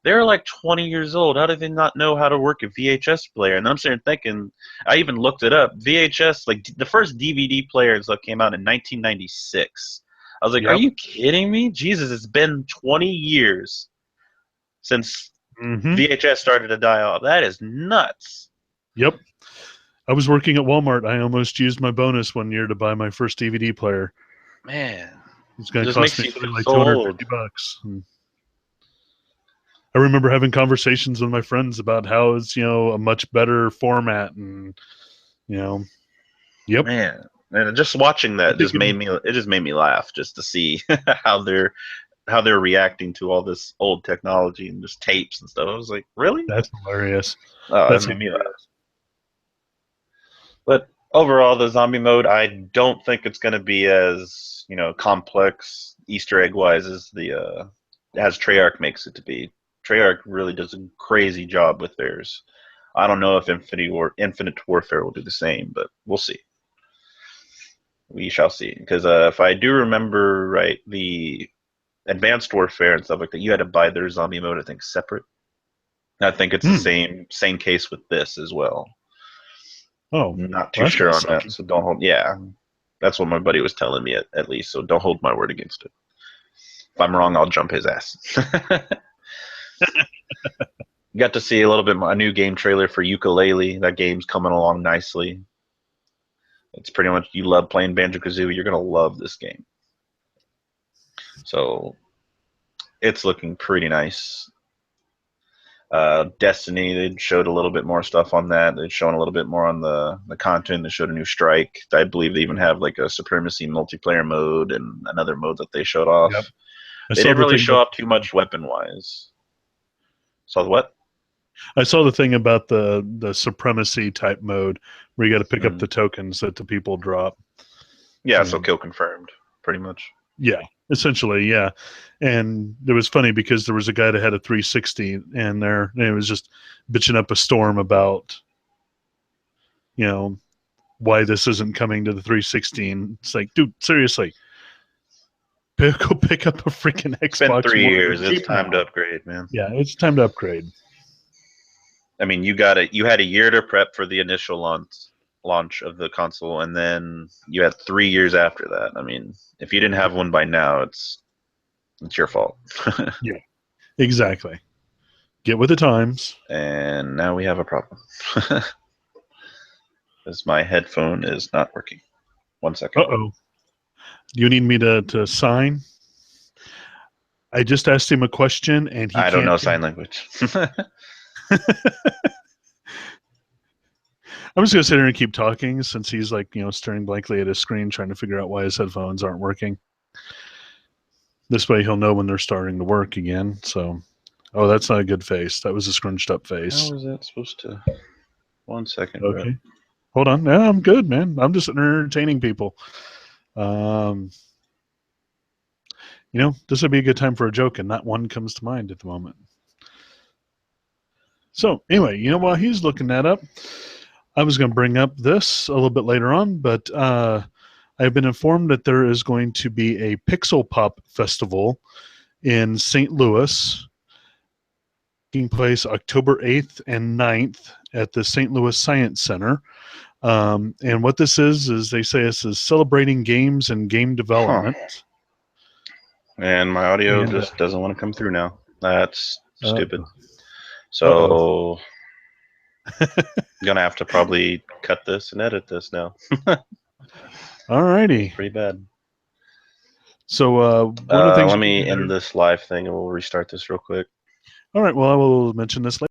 they're like 20 years old. How do they not know how to work a VHS player? And I'm sitting thinking, I even looked it up. VHS, like the first DVD players that came out in 1996. I was like, are Yep. you kidding me? Jesus, it's been 20 years since VHS started to die off. That is nuts. Yep. I was working at Walmart. I almost used my bonus one year to buy my first DVD player. Man, It's going it to just cost makes me you feel like so old. $250. And I remember having conversations with my friends about how it's, a much better format and, yep. Man, and just watching that just made me laugh just to see how they're reacting to all this old technology and just tapes and stuff. I was like, really? That's hilarious. Oh, it That's made me laugh. hilarious. But overall, the zombie mode, I don't think it's going to be as complex Easter egg wise as Treyarch makes it to be. Treyarch really does a crazy job with theirs. I don't know if Infinite Warfare will do the same, but we'll see. We shall see. Because if I do remember right, the Advanced Warfare and stuff like that, you had to buy their zombie mode, I think, separate. I think it's the same case with this as well. Oh, Not too well, that's sure kind of on that, sucky. so don't hold. Yeah, that's what my buddy was telling me at least. So don't hold my word against it. If I'm wrong, I'll jump his ass. Got to see a little bit a new game trailer for Ukulele. That game's coming along nicely. It's pretty much you love playing Banjo-Kazooie, you're gonna love this game. So it's looking pretty nice. Destiny, they showed a little bit more stuff on that. They've shown a little bit more on the content. They showed a new strike. I believe they even have like a supremacy multiplayer mode and another mode that they showed off. Yep. They didn't really show off too much weapon wise. Saw the what? I saw the thing about the supremacy type mode where you got to pick up the tokens that the people drop. Yeah, so kill confirmed, pretty much. Yeah, essentially, yeah. And it was funny because there was a guy that had a 360 and it was just bitching up a storm about, why this isn't coming to the 360. And it's like, dude, seriously, go pick up a freaking Xbox. It's been 3 years. It's time to upgrade, man. Yeah, it's time to upgrade. I mean, you had a year to prep for the initial launch of the console, and then you had 3 years after that. I mean, if you didn't have one by now, it's your fault. Yeah, exactly. Get with the times. And now we have a problem. Because my headphone is not working. 1 second. Uh-oh. Do you need me to sign? I just asked him a question, and I don't know sign language. I'm just going to sit here and keep talking since he's like, staring blankly at his screen trying to figure out why his headphones aren't working. This way he'll know when they're starting to work again. So, oh, that's not a good face. That was a scrunched up face. How is that supposed to? 1 second. Okay. Bro. Hold on. Yeah, I'm good, man. I'm just entertaining people. This would be a good time for a joke, and not one comes to mind at the moment. So, anyway, while he's looking that up, I was going to bring up this a little bit later on, but I've been informed that there is going to be a Pixel Pop Festival in St. Louis taking place October 8th and 9th at the St. Louis Science Center. And what this is they say this is celebrating games and game development. Huh. And my audio just doesn't want to come through now. That's stupid. So I'm going to have to probably cut this and edit this now. Alrighty. Pretty bad. So one of the things let me end this live thing and we'll restart this real quick. All right. Well, I will mention this later.